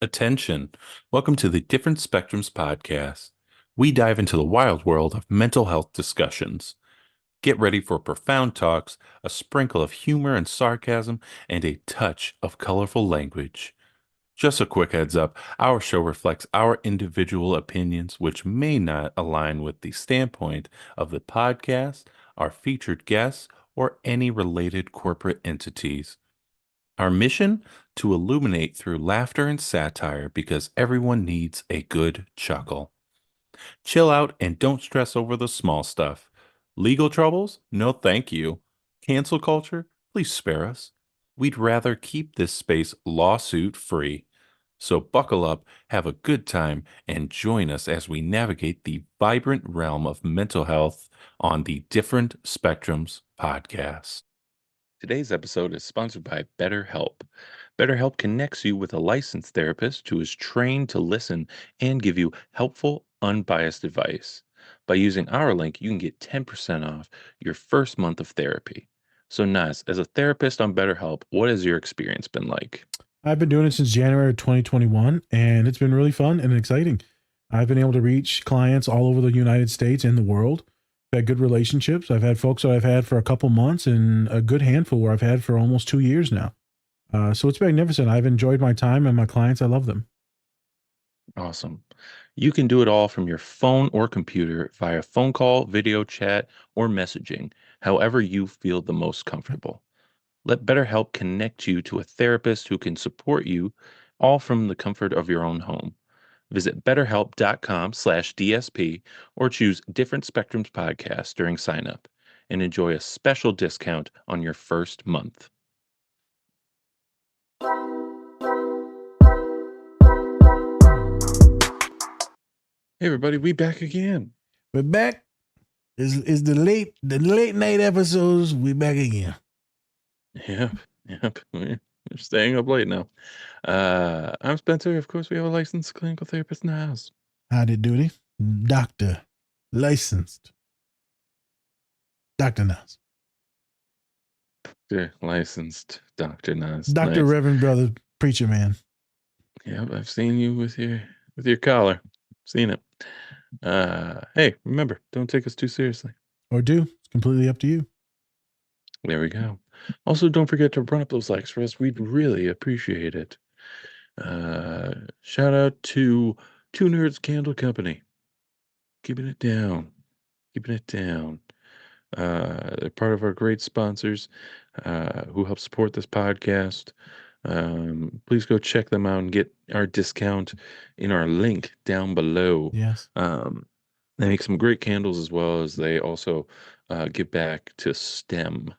Attention. Welcome to the Different Spectrums podcast. We dive into the wild world of mental health discussions. Get ready for profound talks, a sprinkle of humor and sarcasm, and a touch of colorful language. Just a quick heads up, our show reflects our individual opinions, which may not align with the standpoint of the podcast, our featured guests, or any related corporate entities. Our mission? To illuminate through laughter and satire because everyone needs a good chuckle. Chill out and don't stress over the small stuff. Legal troubles? No, thank you. Cancel culture? Please spare us. We'd rather keep this space lawsuit free. So buckle up, have a good time, and join us as we navigate the vibrant realm of mental health on the Different Spectrums podcast. Today's episode is sponsored by BetterHelp. BetterHelp connects you with a licensed therapist who is trained to listen and give you helpful, unbiased advice. By using our link, you can get 10% off your first month of therapy. So, Naz, as a therapist on BetterHelp, what has your experience been like? I've been doing it since January of 2021, and it's been really fun and exciting. I've been able to reach clients all over the United States and the world. I've had good relationships. I've had folks that I've had for a couple months and a good handful where I've had for almost 2 years now. So it's magnificent. I've enjoyed my time and my clients. I love them. Awesome. You can do it all from your phone or computer via phone call, video chat, or messaging, however you feel the most comfortable. Let BetterHelp connect you to a therapist who can support you, all from the comfort of your own home. Visit betterhelp.com/DSP or choose Different Spectrums podcast during sign up and enjoy a special discount on your first month. Hey everybody, we back again. We're back. Is the late night episodes. We back again. Yep. We're staying up late now. I'm Spencer. Of course, we have a licensed clinical therapist in the house. Howdy doody. Doctor. Licensed. Dr. Nas. Licensed Dr. Nas. Dr. Nice. Reverend Brother Preacher Man. Yep, I've seen you with your collar. Seen it. Hey, remember, don't take us too seriously. Or do. It's completely up to you. There we go. Also, don't forget to run up those likes for us. We'd really appreciate it. Shout out to Two Nerds Candle Company. Keeping it down. They're part of our great sponsors who help support this podcast. Please go check them out and get our discount in our link down below. Yes. They make some great candles as well as they also give back to STEM,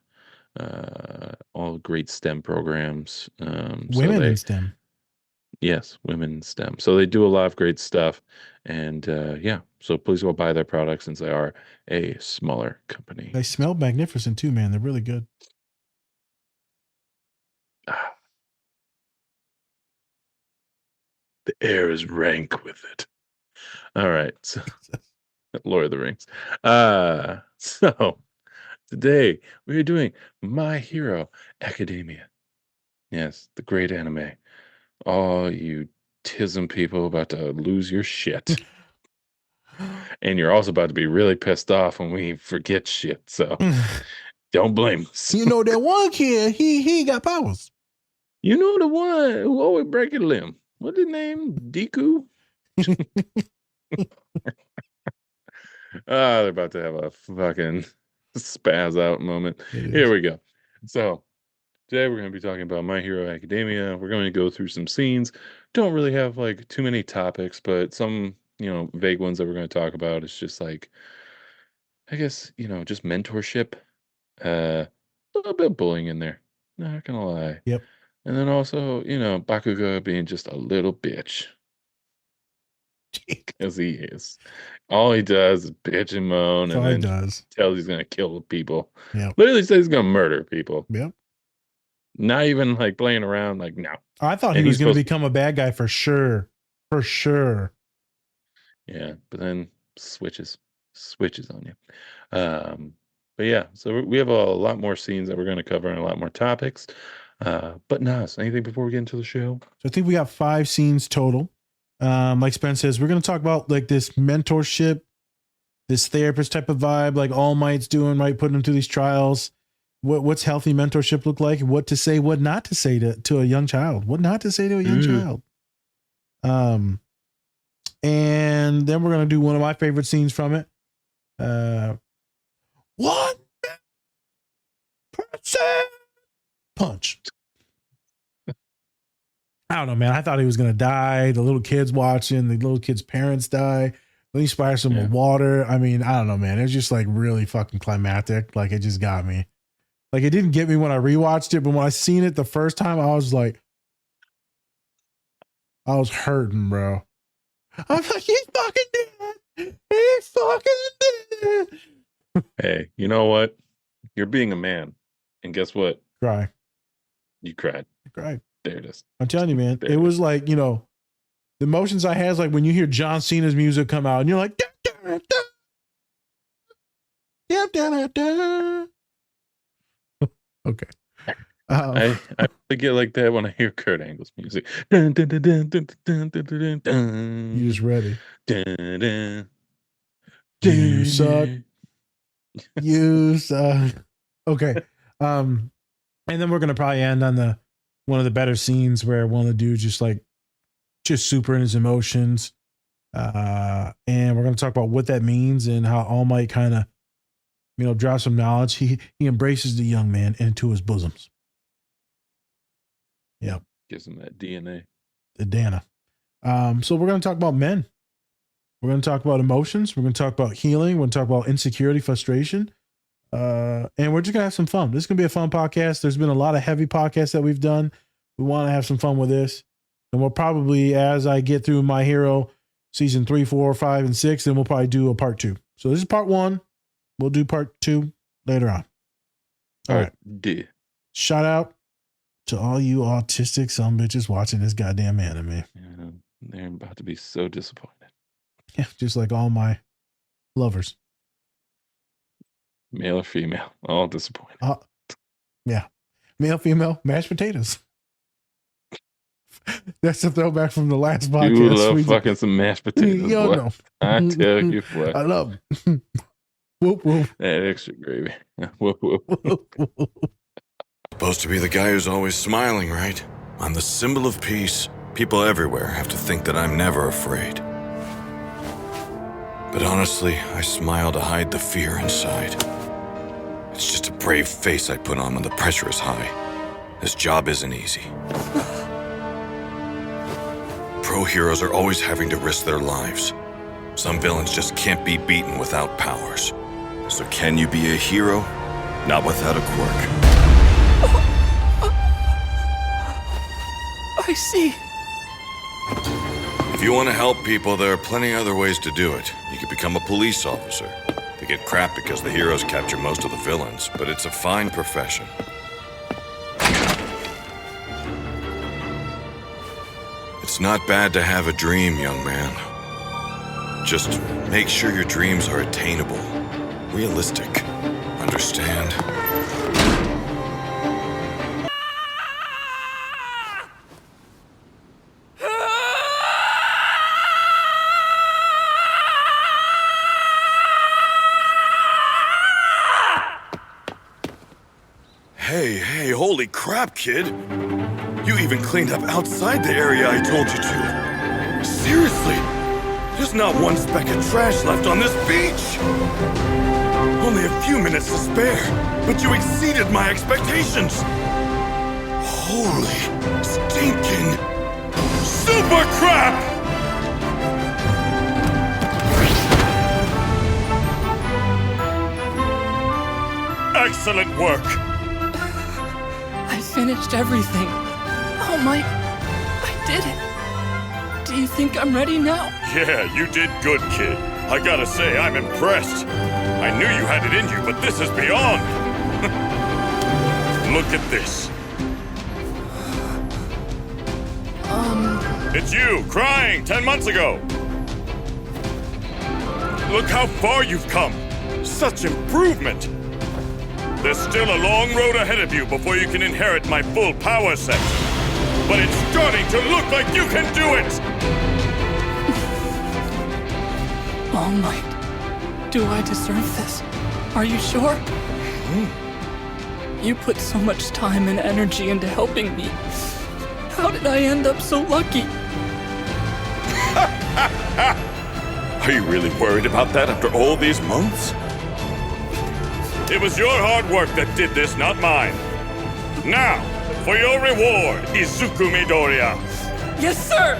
all great STEM programs. Women in STEM. Yes, women in STEM. So they do a lot of great stuff. And yeah, so please go buy their products since they are a smaller company. They smell magnificent too, man. They're really good. The air is rank with it. All right. So, Lord of the Rings. So today we are doing My Hero Academia. Yes, the great anime. All you tism people about to lose your shit. And you're also about to be really pissed off when we forget shit. So don't blame us. You know that one kid, he got powers. You know the one who always break a limb. What's his name? Deku? They're about to have a fucking spaz out moment. Here we go. So today we're going to be talking about My Hero Academia. We're going to go through some scenes. Don't really have like too many topics, but some, vague ones that we're going to talk about. It's just like, I guess, just mentorship. A little bit of bullying in there. Not gonna lie. Yep. And then also, Bakugo being just a little bitch. Because he is. All he does is bitch and moan and then tells he's gonna kill people. Yeah. Literally says he's gonna murder people. Yep. Not even like playing around, like no. I thought he was gonna become a bad guy for sure. For sure. Yeah, but then switches on you. But yeah, so we have a lot more scenes that we're going to cover and a lot more topics. But Nas, anything before we get into the show? So I think we got 5 scenes total. Like Spence says, we're going to talk about like this mentorship, this therapist type of vibe, like All Might's doing, right? Putting them through these trials. What's healthy mentorship look like? What to say, what not to say to a young child? What not to say to a young child? And then we're going to do one of my favorite scenes from it. 1% punch. I don't know, man. I thought he was going to die. The little kids watching, the little kids' parents die. Then he splashed them with water. I mean, I don't know, man. It was just like really fucking climactic. Like it just got me. Like it didn't get me when I rewatched it, but when I seen it the first time, I was like, I was hurting, bro. I'm like, he's fucking dead. He's fucking dead. Hey, you know what? You're being a man. And guess what? Cry. You cried. I cried. There it is. I'm telling you, man. It was like, you know, the emotions I had is like when you hear John Cena's music come out and you're like, da, da, da, da, da, da. Okay. I get like that when I hear Kurt Angle's music. Dun, dun, dun, dun, dun, dun, dun, dun, dun. You just ready. Dun, dun. You suck. You suck. Okay. And then we're gonna probably end on one of the better scenes where one of the dudes just super in his emotions. And we're gonna talk about what that means and how All Might kind of, you know, drops some knowledge. He embraces the young man into his bosoms. Yep. Gives him that DNA. The Dana. So we're going to talk about men. We're going to talk about emotions. We're going to talk about healing. We're going to talk about insecurity, frustration. And we're just going to have some fun. This is going to be a fun podcast. There's been a lot of heavy podcasts that we've done. We want to have some fun with this. And we'll probably, as I get through My Hero season 3, 4, 5, and 6, then we'll probably do a part 2. So this is part 1. We'll do part 2 later on. All right. Shout out to all you autistic sumbitches watching this goddamn anime. Yeah, they're about to be so disappointed. Yeah, just like all my lovers. Male or female, all disappointed. Yeah. Male, female, mashed potatoes. That's a throwback from the last podcast. You love fucking some mashed potatoes. Yo, no. I tell you what. I love them. Whoop, whoop. That extra gravy. Whoop, whoop. Whoop, whoop. Supposed to be the guy who's always smiling, right? I'm the symbol of peace. People everywhere have to think that I'm never afraid. But honestly, I smile to hide the fear inside. It's just a brave face I put on when the pressure is high. This job isn't easy. Pro heroes are always having to risk their lives. Some villains just can't be beaten without powers. So can you be a hero? Not without a quirk. I see. If you want to help people, there are plenty other ways to do it. You could become a police officer. They get crap because the heroes capture most of the villains, but it's a fine profession. It's not bad to have a dream, young man. Just make sure your dreams are attainable, realistic. Understand? Hey, holy crap, kid! You even cleaned up outside the area I told you to. Seriously, there's not one speck of trash left on this beach! Only a few minutes to spare, but you exceeded my expectations! Holy stinking super crap! Excellent work! I finished everything. Oh my, I did it. Do you think I'm ready now? Yeah, you did good, kid. I gotta say, I'm impressed. I knew you had it in you, but this is beyond. Look at this. It's you, crying 10 months ago. Look how far you've come. Such improvement. There's still a long road ahead of you before you can inherit my full power set. But it's starting to look like you can do it! All Might, do I deserve this? Are you sure? You put so much time and energy into helping me. How did I end up so lucky? Are you really worried about that after all these months? It was your hard work that did this, not mine. Now, for your reward, Izuku Midoriya. Yes, sir!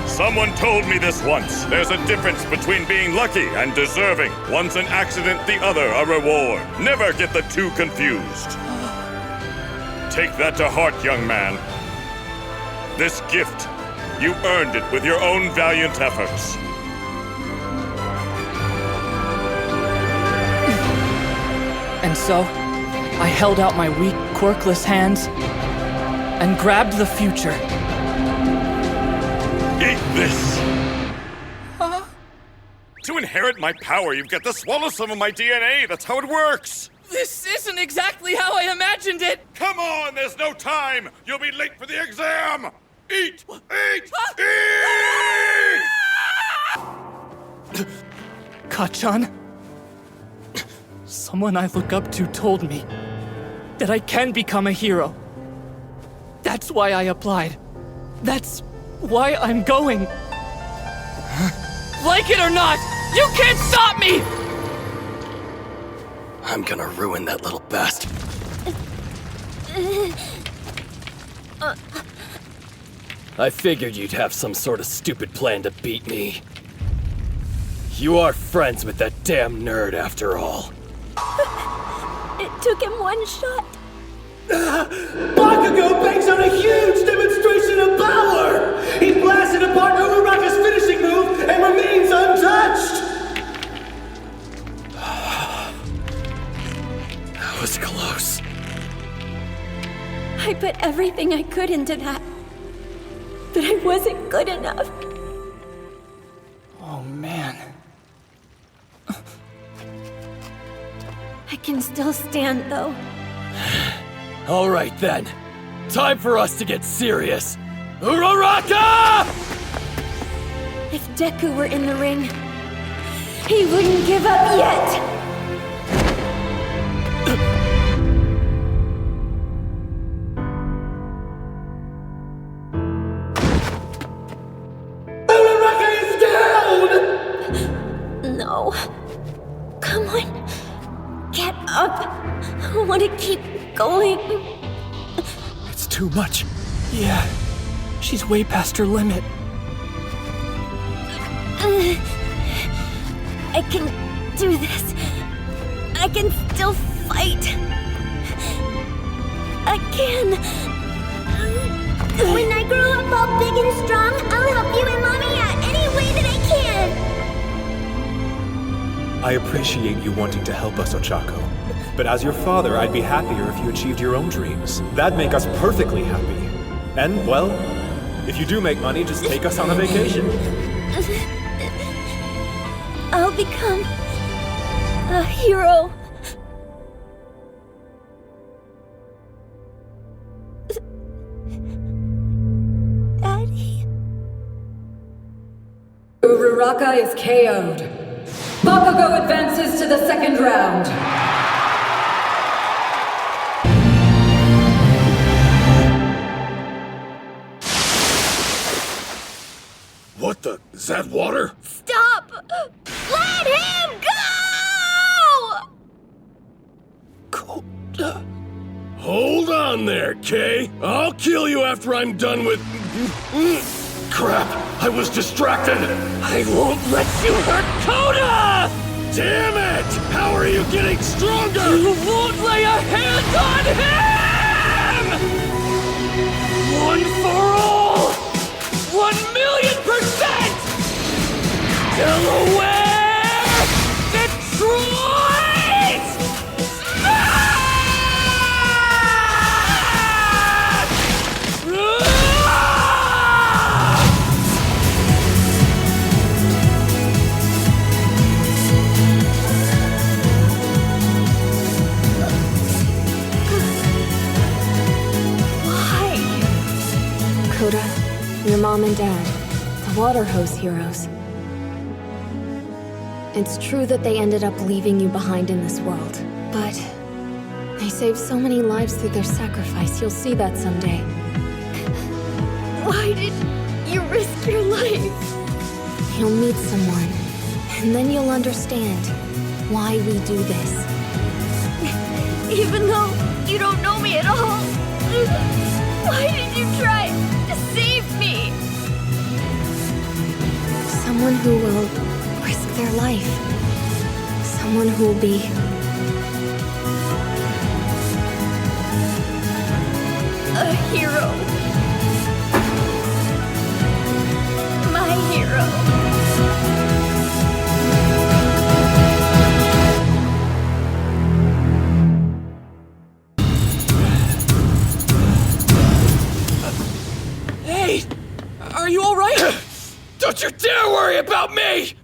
Someone told me this once. There's a difference between being lucky and deserving. One's an accident, the other a reward. Never get the two confused. Take that to heart, young man. This gift, you earned it with your own valiant efforts. And so, I held out my weak, quirkless hands and grabbed the future. Eat this! To inherit my power, you've got to swallow some of my DNA. That's how it works. This isn't exactly how I imagined it! Come on, there's no time. You'll be late for the exam. Eat! Eat! Eat! Kachan? Someone I look up to told me that I can become a hero. That's why I applied. That's why I'm going. Like it or not, you can't stop me! I'm gonna ruin that little bastard. I figured you'd have some sort of stupid plan to beat me. You are friends with that damn nerd after all. It took him one shot. Bakugo banks on a huge demonstration of power! He blasted apart Uraraka's finishing move and remains untouched! That was close. I put everything I could into that. But I wasn't good enough. Oh, man. I can still stand, though. All right then. Time for us to get serious. Uraraka! If Deku were in the ring, he wouldn't give up yet! Uraraka is down! No. Come on. Get up. I want to keep going. It's too much. Yeah, she's way past her limit. I can do this. I can still fight. I can. When I grow up all big and strong, I'll help you and Mommy out any way that I can. I appreciate you wanting to help us, Ochako. But as your father, I'd be happier if you achieved your own dreams. That'd make us perfectly happy. And, well, if you do make money, just take us on a vacation. I'll become a hero. Daddy? Uraraka is KO'd. Bakugo advances to the second round. What the? Is that water? Stop! Let him go! Hold on there, Kay. I'll kill you after I'm done with... Crap, I was distracted. I won't let you hurt Koda! Damn it! How are you getting stronger? You won't lay a hand on him! One for all! 1,000,000%! Delaware! Detroit! Smash! Your mom and dad, the water hose heroes. It's true that they ended up leaving you behind in this world, but they saved so many lives through their sacrifice. You'll see that someday. Why did you risk your life? You'll meet someone, and then you'll understand why we do this. Even though you don't know me at all. Why did you try to save me? Someone who will risk their life. Someone who will be a hero. My hero. Hey! Are you alright? Don't you dare worry about me!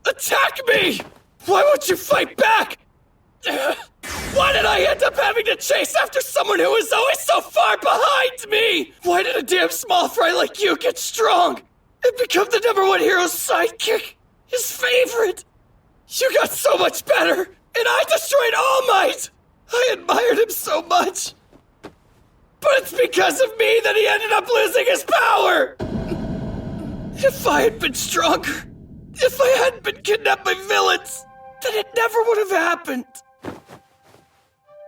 Attack me! Why won't you fight back? Why did I end up having to chase after someone who was always so far behind me? Why did a damn small fry like you get strong and become the #1 hero's sidekick? His favorite? You got so much better, and I destroyed All Might! I admired him so much. But it's because of me that he ended up losing his power! If I had been stronger, if I hadn't been kidnapped by villains, then it never would have happened.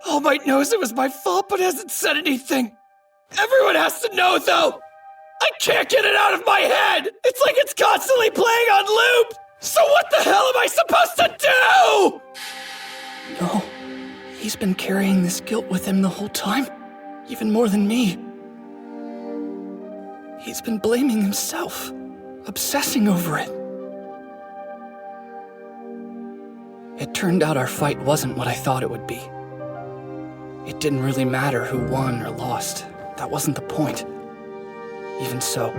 All Might knows it was my fault, but hasn't said anything. Everyone has to know, though. I can't get it out of my head. It's like it's constantly playing on loop. So what the hell am I supposed to do? No, he's been carrying this guilt with him the whole time, even more than me. He's been blaming himself, obsessing over it. It turned out our fight wasn't what I thought it would be. It didn't really matter who won or lost. That wasn't the point. Even so,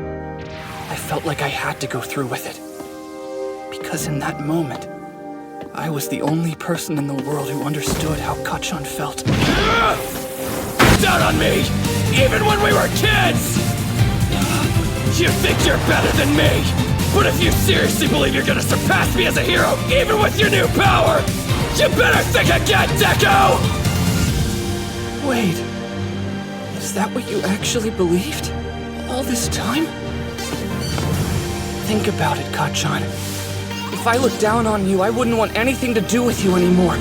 I felt like I had to go through with it. Because in that moment, I was the only person in the world who understood how Kachan felt. Down on me! Even when we were kids! You think you're better than me! But if you seriously believe you're gonna surpass me as a hero, even with your new power, you better think again, Deku! Wait, is that what you actually believed? All this time? Think about it, Kachan. If I looked down on you, I wouldn't want anything to do with you anymore.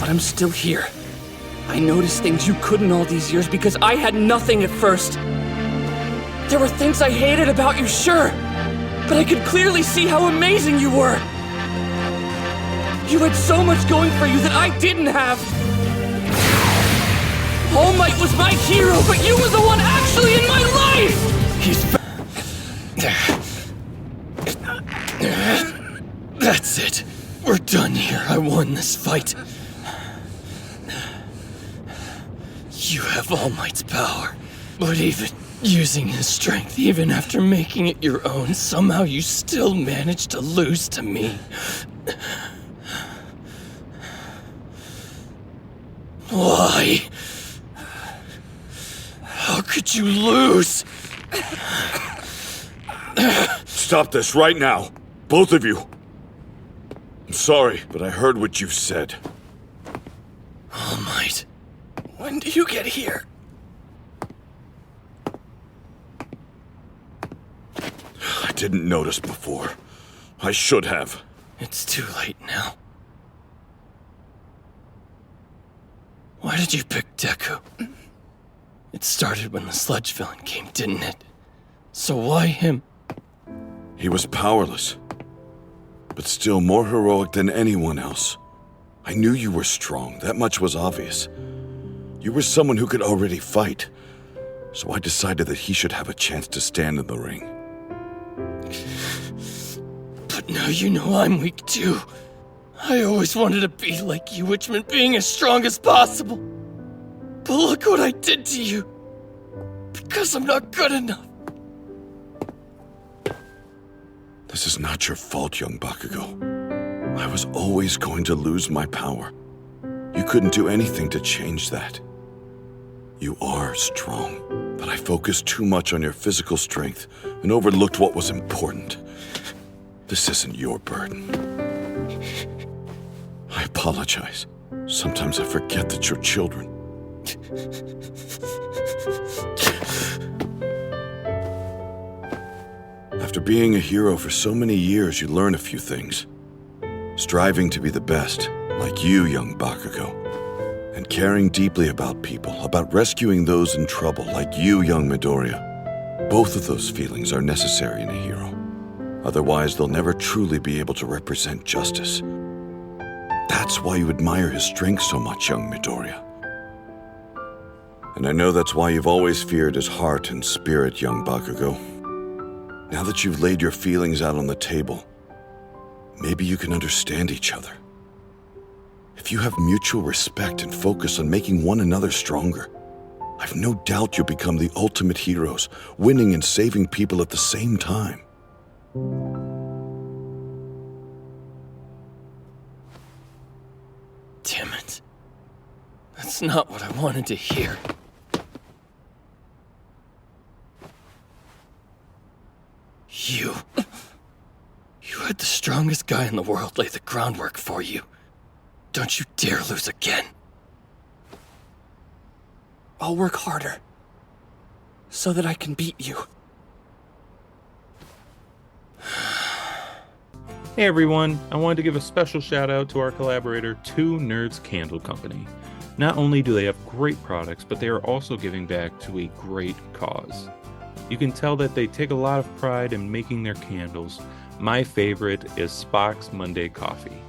But I'm still here. I noticed things you couldn't all these years because I had nothing at first. There were things I hated about you, sure, but I could clearly see how amazing you were. You had so much going for you that I didn't have. All Might was my hero, but you were the one actually in my life! That's it. We're done here. I won this fight. You have All Might's power, but even using his strength, even after making it your own, somehow you still managed to lose to me. Why? How could you lose? Stop this right now. Both of you. I'm sorry, but I heard what you said. All Might, when do you get here? I didn't notice before. I should have. It's too late now. Why did you pick Deku? It started when the sludge villain came, didn't it? So why him? He was powerless, but still more heroic than anyone else. I knew you were strong, that much was obvious. You were someone who could already fight, so I decided that he should have a chance to stand in the ring. But now you know I'm weak too. I always wanted to be like you, which meant being as strong as possible. But look what I did to you. Because I'm not good enough. This is not your fault, young Bakugo. I was always going to lose my power. You couldn't do anything to change that. You are strong, But I focused too much on your physical strength and overlooked what was important. This isn't your burden. I apologize. Sometimes I forget that you're children. After being a hero for so many years, you learn a few things. Striving to be the best, like you, young Bakugo. And caring deeply about people, about rescuing those in trouble, like you, young Midoriya. Both of those feelings are necessary in a hero. Otherwise, they'll never truly be able to represent justice. That's why you admire his strength so much, young Midoriya. And I know that's why you've always feared his heart and spirit, young Bakugo. Now that you've laid your feelings out on the table, maybe you can understand each other. If you have mutual respect and focus on making one another stronger, I've no doubt you'll become the ultimate heroes, winning and saving people at the same time. Damn it. That's not what I wanted to hear. You had the strongest guy in the world lay the groundwork for you. Don't you dare lose again. I'll work harder, so that I can beat you. Hey everyone, I wanted to give a special shout out to our collaborator, Two Nerds Candle Company. Not only do they have great products, but they are also giving back to a great cause. You can tell that they take a lot of pride in making their candles. My favorite is Spock's Monday Coffee.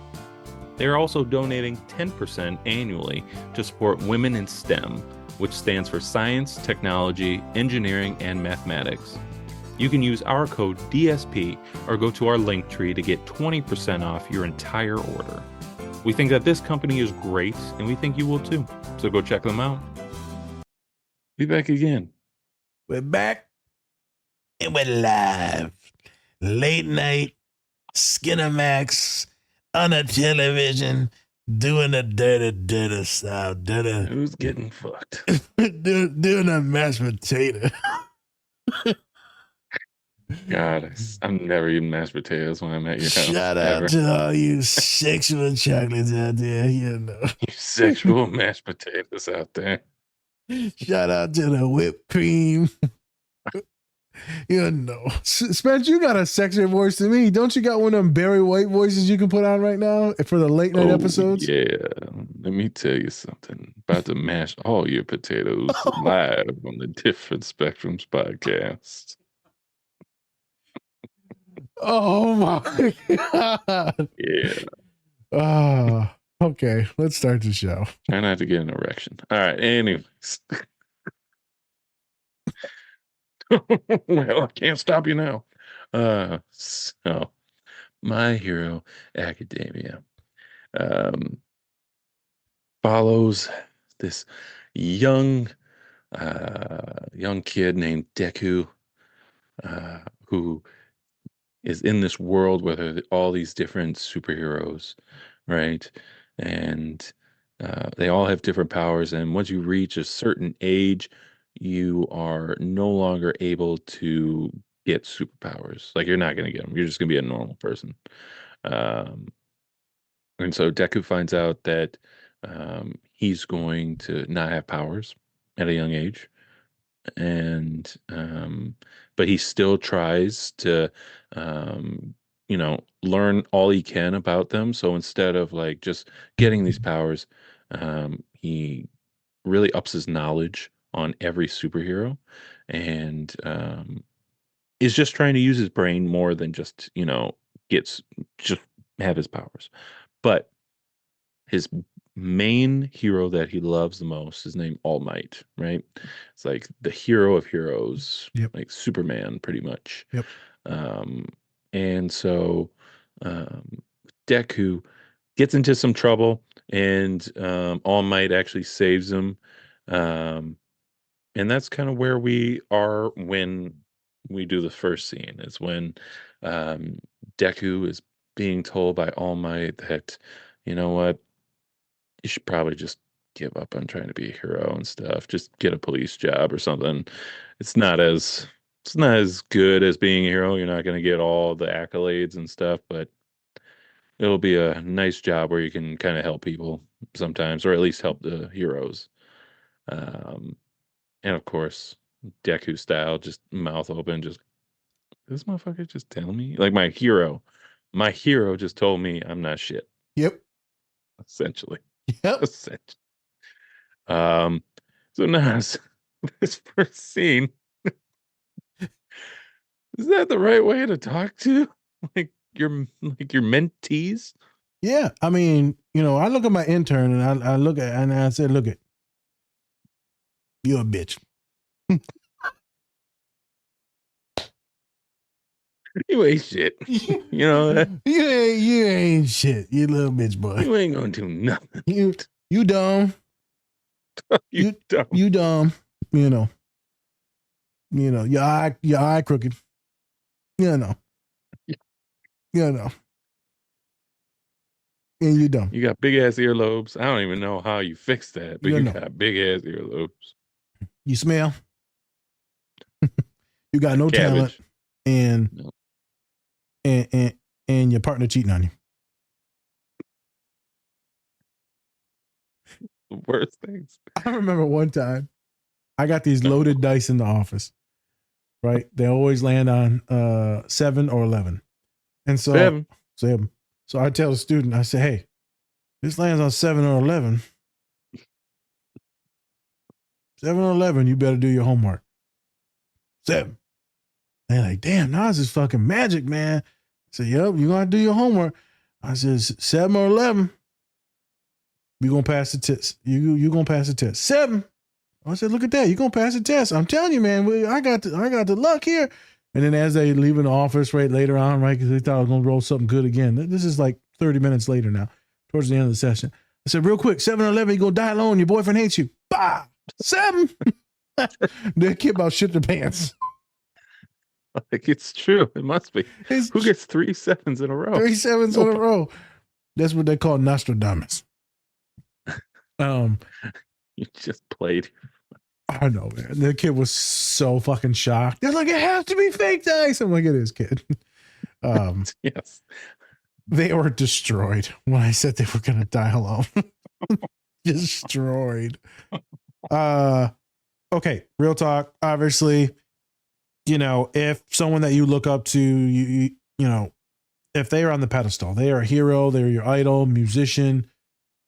They are also donating 10% annually to support Women in STEM, which stands for Science, Technology, Engineering, and Mathematics. You can use our code DSP or go to our link tree to get 20% off your entire order. We think that this company is great, and we think you will too. So go check them out. Be back again. We're back and we're live. Late night, Skinamax, on a television, doing a dirty style. Who's getting fucked? doing a mashed potato. God, I'm never eating mashed potatoes when I'm at your house. Shout out to all you sexual chocolates out there, you know. You sexual mashed potatoes out there. Shout out to the whipped cream. You know. Spence, you got a sexier voice than me. Don't you got one of them Barry White voices you can put on right now for the late night episodes? Yeah. Let me tell you something. About to mash all your potatoes live on the Different Spectrums podcast. Oh my God. Yeah. Okay. Let's start the show. Try not to get an erection. All right. Anyways. Well, I can't stop you now. So, My Hero Academia follows this young kid named Deku, who is in this world where there are all these different superheroes, right? And they all have different powers. And once you reach a certain age, you are no longer able to get superpowers. Like, you're not going to get them. You're just going to be a normal person. And so Deku finds out that he's going to not have powers at a young age. And but he still tries to learn all he can about them. So instead of like just getting these powers, he really ups his knowledge on every superhero, and is just trying to use his brain more than just just have his powers. But his main hero that he loves the most is named All Might, right? It's like the hero of heroes, like Superman, pretty much. Yep. And so Deku gets into some trouble, and All Might actually saves him. And that's kind of where we are when we do the first scene. It's when Deku is being told by All Might that, you know what, you should probably just give up on trying to be a hero and stuff. Just get a police job or something. It's not as good as being a hero. You're not going to get all the accolades and stuff, but it'll be a nice job where you can kind of help people sometimes, or at least help the heroes. Um, and of course, Deku style, just mouth open, just this motherfucker just tell me like my hero just told me I'm not shit. Yep. Essentially. Yep. Essentially. So now this first scene, is that the right way to talk to like your mentees? Yeah. I mean, I look at my intern and I look at and I said, look at you're a bitch. You ain't shit. You know that? You ain't shit. You little bitch boy. You ain't gonna do nothing. You dumb. you dumb. You dumb. Your eye crooked. And you dumb. You got big ass earlobes. I don't even know how you fix that, but you got big ass earlobes. You smell. You got no talent, and your partner cheating on you. The worst things. I remember one time I got these loaded dice in the office, right? They always land on 7 or 11. And so 7. So I tell the student, I say, hey, this lands on 7 or 11. 7 or 11, you better do your homework. 7. They're like, damn, Nas is fucking magic, man. I said, yep, you gotta do your homework. I said, 7 or 11. You're gonna pass the test. You gonna pass the test. 7. I said, look at that. You're gonna pass the test. I'm telling you, man, I got the luck here. And then as they leave in the office right later on, right, because they thought I was gonna roll something good again. This is like 30 minutes later now, towards the end of the session. I said, real quick, 7 or 11, you're gonna die alone. Your boyfriend hates you. Bah! 7. That kid about shit their pants. Like it's true. It must be. Who gets 3 7s in a row? 3 7s in a row. That's what they call Nostradamus. You just played. I know, man. The kid was so fucking shocked. They're like, it has to be fake dice. I'm like, it is, kid. Yes. They were destroyed when I said they were gonna die alone. Destroyed. Okay, real talk. Obviously, if someone that you look up to, if they are on the pedestal, they are a hero, they're your idol, musician.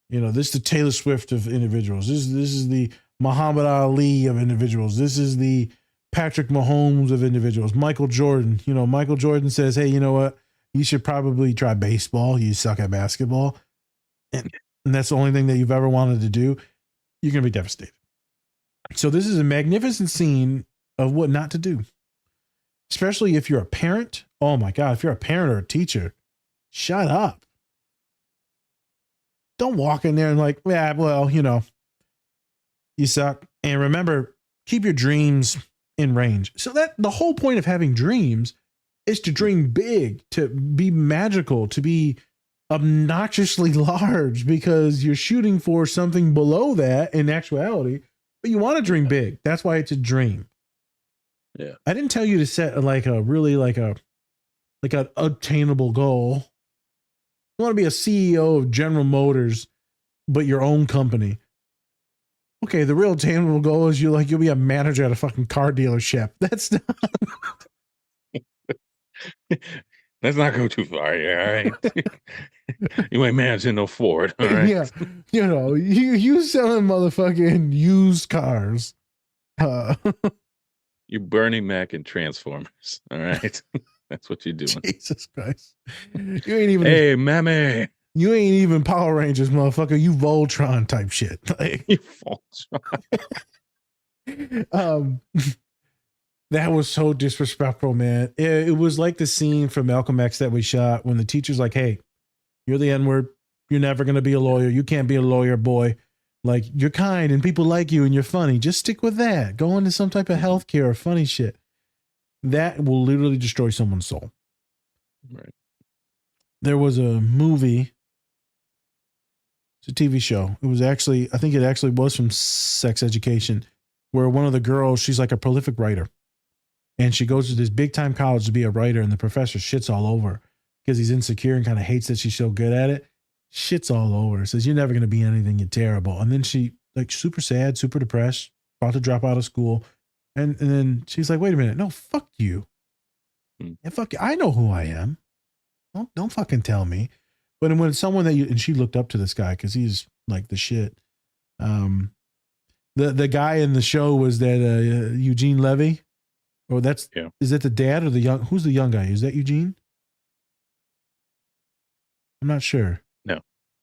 This is the Taylor Swift of individuals. This is the Muhammad Ali of individuals. This is the Patrick Mahomes of individuals. Michael Jordan. Michael Jordan says, hey, you know what? You should probably try baseball. You suck at basketball. And that's the only thing that you've ever wanted to do. You're going to be devastated. So this is a magnificent scene of what not to do. Especially if you're a parent. Oh my God. If you're a parent or a teacher, shut up. Don't walk in there and like, yeah, well, you suck. And remember, keep your dreams in range. So that the whole point of having dreams is to dream big, to be magical, to be obnoxiously large, because you're shooting for something below that in actuality, but you want to dream big. That's why it's a dream. Yeah. I didn't tell you to set an attainable goal. You want to be a CEO of General Motors, but your own company. Okay, the real attainable goal is you'll be a manager at a fucking car dealership. That's not. Let's not go too far here, all right? You ain't managing no Ford, all right? Yeah, you selling motherfucking used cars. You're Bernie Mac and Transformers, all right? That's what you're doing. Jesus Christ. You ain't even. Hey, mammy. You ain't even Power Rangers, motherfucker. You Voltron type shit. Like, you Voltron. That was so disrespectful, man. It was like the scene from Malcolm X that we shot when the teacher's like, hey, you're the N-word. You're never going to be a lawyer. You can't be a lawyer, boy. Like, you're kind and people like you and you're funny. Just stick with that. Go into some type of healthcare or funny shit. That will literally destroy someone's soul. Right. There was a movie It's a TV show. It was actually, I think it actually was from Sex Education, where one of the girls, she's like a prolific writer. And she goes to this big time college to be a writer, and the professor shits all over because he's insecure and kind of hates that she's so good at it. Shits all over. Says, you're never going to be anything. You're terrible. And then she, like, super sad, super depressed, about to drop out of school. And then she's like, wait a minute. No, fuck you. Yeah, fuck you. I know who I am. Don't fucking tell me. But when it's someone that you, and she looked up to this guy because he's like the shit. The guy in the show was that Eugene Levy. Or is that the dad or the young? Who's the young guy? Is that Eugene? I'm not sure.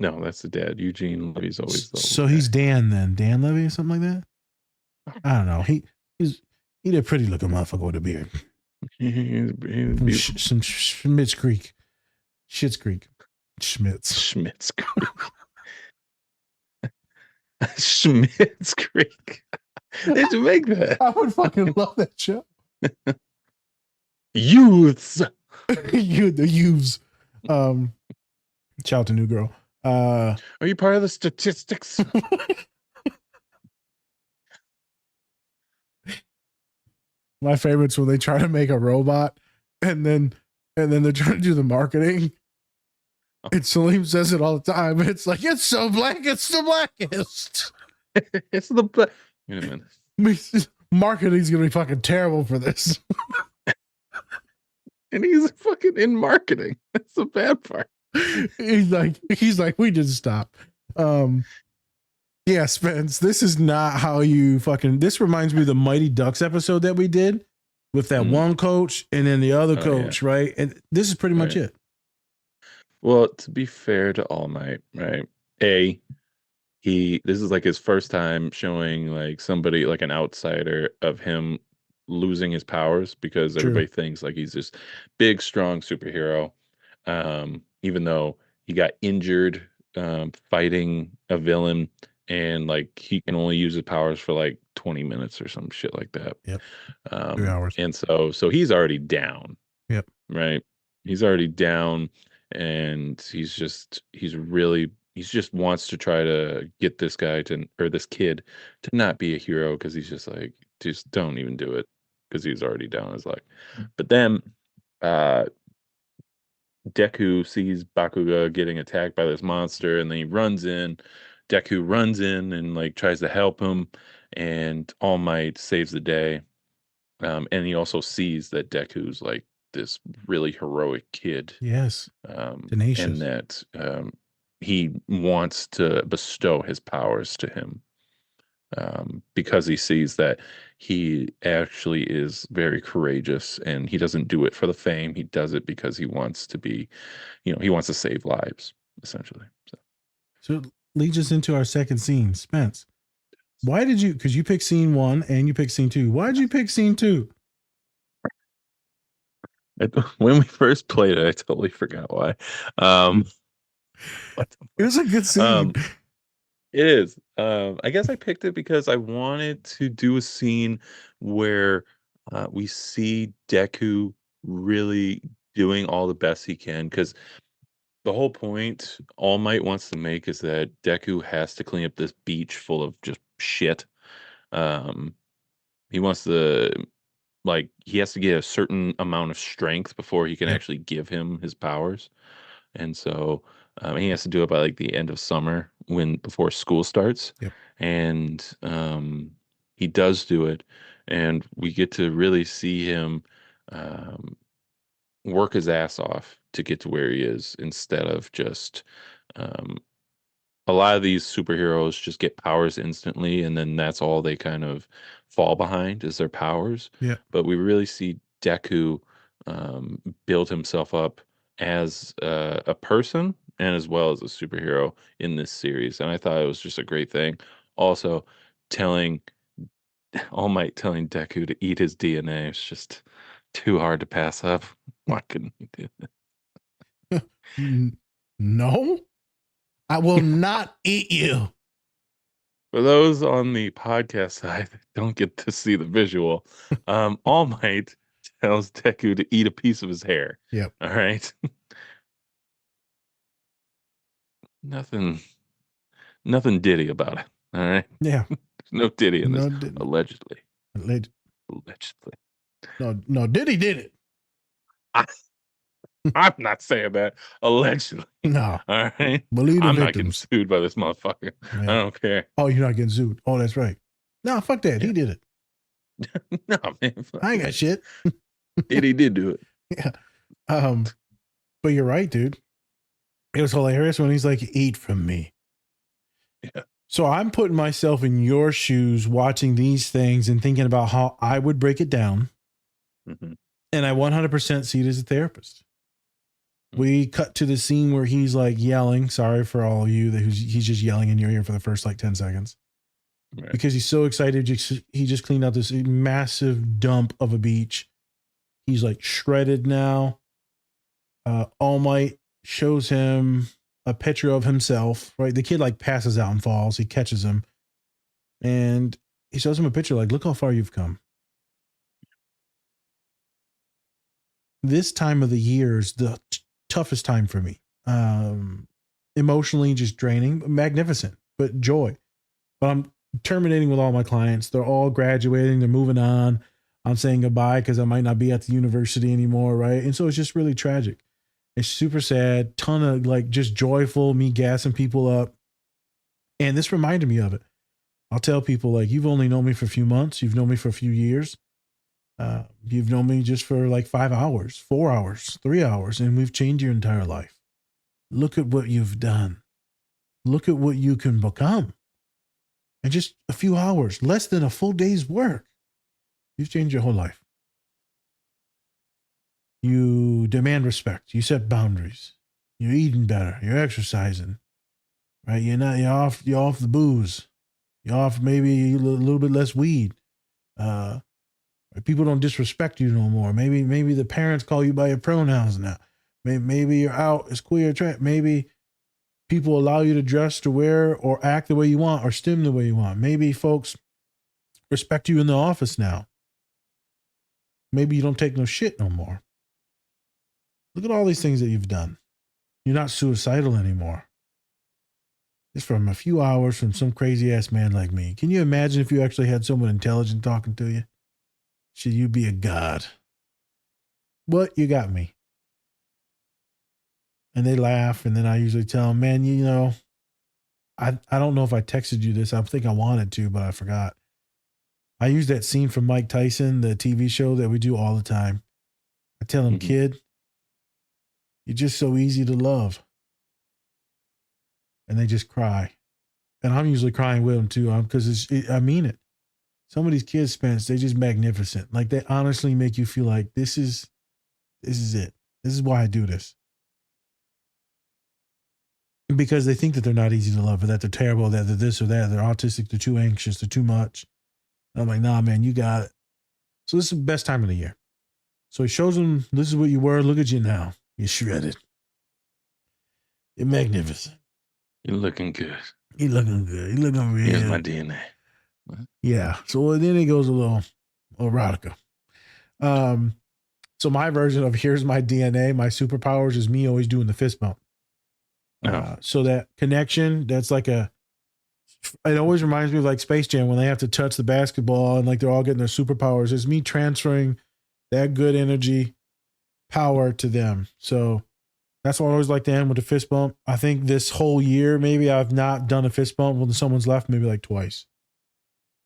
No, that's the dad. Eugene Levy's always the so he's Dan then. Dan Levy or something like that? I don't know. He's a pretty looking motherfucker with a beard. Some Schmitz Creek. Schitt's Creek. Schmitz Creek. Schmitz Creek. Did you make that? I would fucking love that show. Youths. The youths. Shout out to New Girl. Are you part of the statistics? My favorite's when they try to make a robot and then they're trying to do the marketing. And Salim says it all the time. It's like, it's so black, it's the blackest. It's the black. Wait a minute. Marketing's gonna be fucking terrible for this. And he's fucking in marketing. That's the bad part. He's like, we just stop. Yeah, Spence, this is not how you fucking, this reminds me of the Mighty Ducks episode that we did with that one coach and then the other coach, right? And this is pretty much it. Well, to be fair to All Might, right? This is like his first time showing like somebody, like an outsider of him losing his powers, because everybody thinks like he's this big, strong superhero. Even though he got injured fighting a villain, and like he can only use his powers for like 20 minutes or some shit like that. Yep. 3 hours. And so he's already down. Yep. Right. He's already down, and he just wants to try to get this guy this kid to not be a hero, because he's just like, just don't even do it, because he's already down his luck. But then Deku sees Bakugo getting attacked by this monster, and then he runs in. Deku runs in and like tries to help him, and All Might saves the day. And he also sees that Deku's like this really heroic kid. Yes. Tenacious. And that he wants to bestow his powers to him, because he sees that he actually is very courageous, and he doesn't do it for the fame. He does it because he wants to be, he wants to save lives, essentially. So it leads us into our second scene. Spence, why did you, because you picked scene 1 and you picked scene 2. Why did you pick scene 2? When we first played it, I totally forgot why. It was a good scene. It is. I guess I picked it because I wanted to do a scene where we see Deku really doing all the best he can, because the whole point All Might wants to make is that Deku has to clean up this beach full of just shit. He wants to, like, he has to get a certain amount of strength before he can actually give him his powers. And so he has to do it by like the end of summer, before school starts. Yep. And he does do it, and we get to really see him work his ass off to get to where he is, instead of just a lot of these superheroes just get powers instantly, and then that's all they kind of fall behind is their powers. Yeah. But we really see Deku build himself up as a person and as well as a superhero in this series, and I thought it was just a great thing. Also, All Might telling Deku to eat his DNA is just too hard to pass up. Why couldn't he do that? No, I will not eat you. For those on the podcast side that don't get to see the visual, All Might tells Deku to eat a piece of his hair. Yep. All right. Nothing Nothing Diddy about it. All right. Yeah. There's no Diddy in No this. Diddy. Allegedly. Allegedly. Allegedly. No, Diddy did it. I'm not saying that. Allegedly. No. All right. Believe the I'm not getting victims. sued by this motherfucker. Yeah. I don't care. Oh, you're not getting sued. Oh, that's right. No, fuck that. Yeah. He did it. No, man. I ain't got shit. Diddy did do it. Yeah. But you're right, dude. It was hilarious when he's like, eat from me. Yeah. So I'm putting myself in your shoes, watching these things and thinking about how I would break it down. Mm-hmm. And I 100% see it as a therapist. We cut to the scene where he's like yelling. Sorry for all of you that he's just yelling in your ear for the first like 10 seconds. Right. Because because he's so excited. He just cleaned out this massive dump of a beach. He's like shredded now. All Might shows him a picture of himself, right? The kid like passes out and falls. He catches him and he shows him a picture like, look how far you've come. This time of the year is the toughest time for me. Emotionally just draining, magnificent, but joy. But I'm terminating with all my clients. They're all graduating. They're moving on. I'm saying goodbye because I might not be at the university anymore, right? And so it's just really tragic. It's super sad. Ton of like just joyful, me gassing people up. And this reminded me of it. I'll tell people like, you've only known me for a few months. You've known me for a few years. You've known me just for like 5 hours, 4 hours, 3 hours, and we've changed your entire life. Look at what you've done. Look at what you can become. In just a few hours, less than a full day's work, you've changed your whole life. You demand respect. You set boundaries. You're eating better. You're exercising, right? You're off the booze. You're off maybe a little bit less weed. People don't disrespect you no more. Maybe the parents call you by your pronouns now. Maybe you're out as queer. Maybe people allow you to dress, to wear, or act the way you want, or stim the way you want. Maybe folks respect you in the office now. Maybe you don't take no shit no more. Look at all these things that you've done. You're not suicidal anymore. It's from a few hours from some crazy ass man like me. Can you imagine if you actually had someone intelligent talking to you? Should you be a god? But you got me. And they laugh, and then I usually tell them, man, you know, I don't know if I texted you this. I think I wanted to, but I forgot. I use that scene from Mike Tyson, the TV show that we do all the time. I tell him, kid, you're just so easy to love. And they just cry. And I'm usually crying with them too, because I mean it. Some of these kids, Spence, they're just magnificent. Like they honestly make you feel like this is it. This is why I do this. Because they think that they're not easy to love, or that they're terrible, that they're this or that, they're autistic, they're too anxious, they're too much. And I'm like, nah, man, you got it. So this is the best time of the year. So he shows them, this is what you were. Look at you now. You're shredded. You're magnificent. You're looking good. You're looking good. You're looking real. Here's my DNA. Yeah. So then it goes a little erotica. So my version of here's my DNA, my superpowers is me always doing the fist bump. So that connection, that's like it always reminds me of like Space Jam when they have to touch the basketball and like they're all getting their superpowers. It's me transferring that good energy power to them. So that's why I always like to end with a fist bump. I think this whole year, maybe I've not done a fist bump when someone's left, maybe like twice.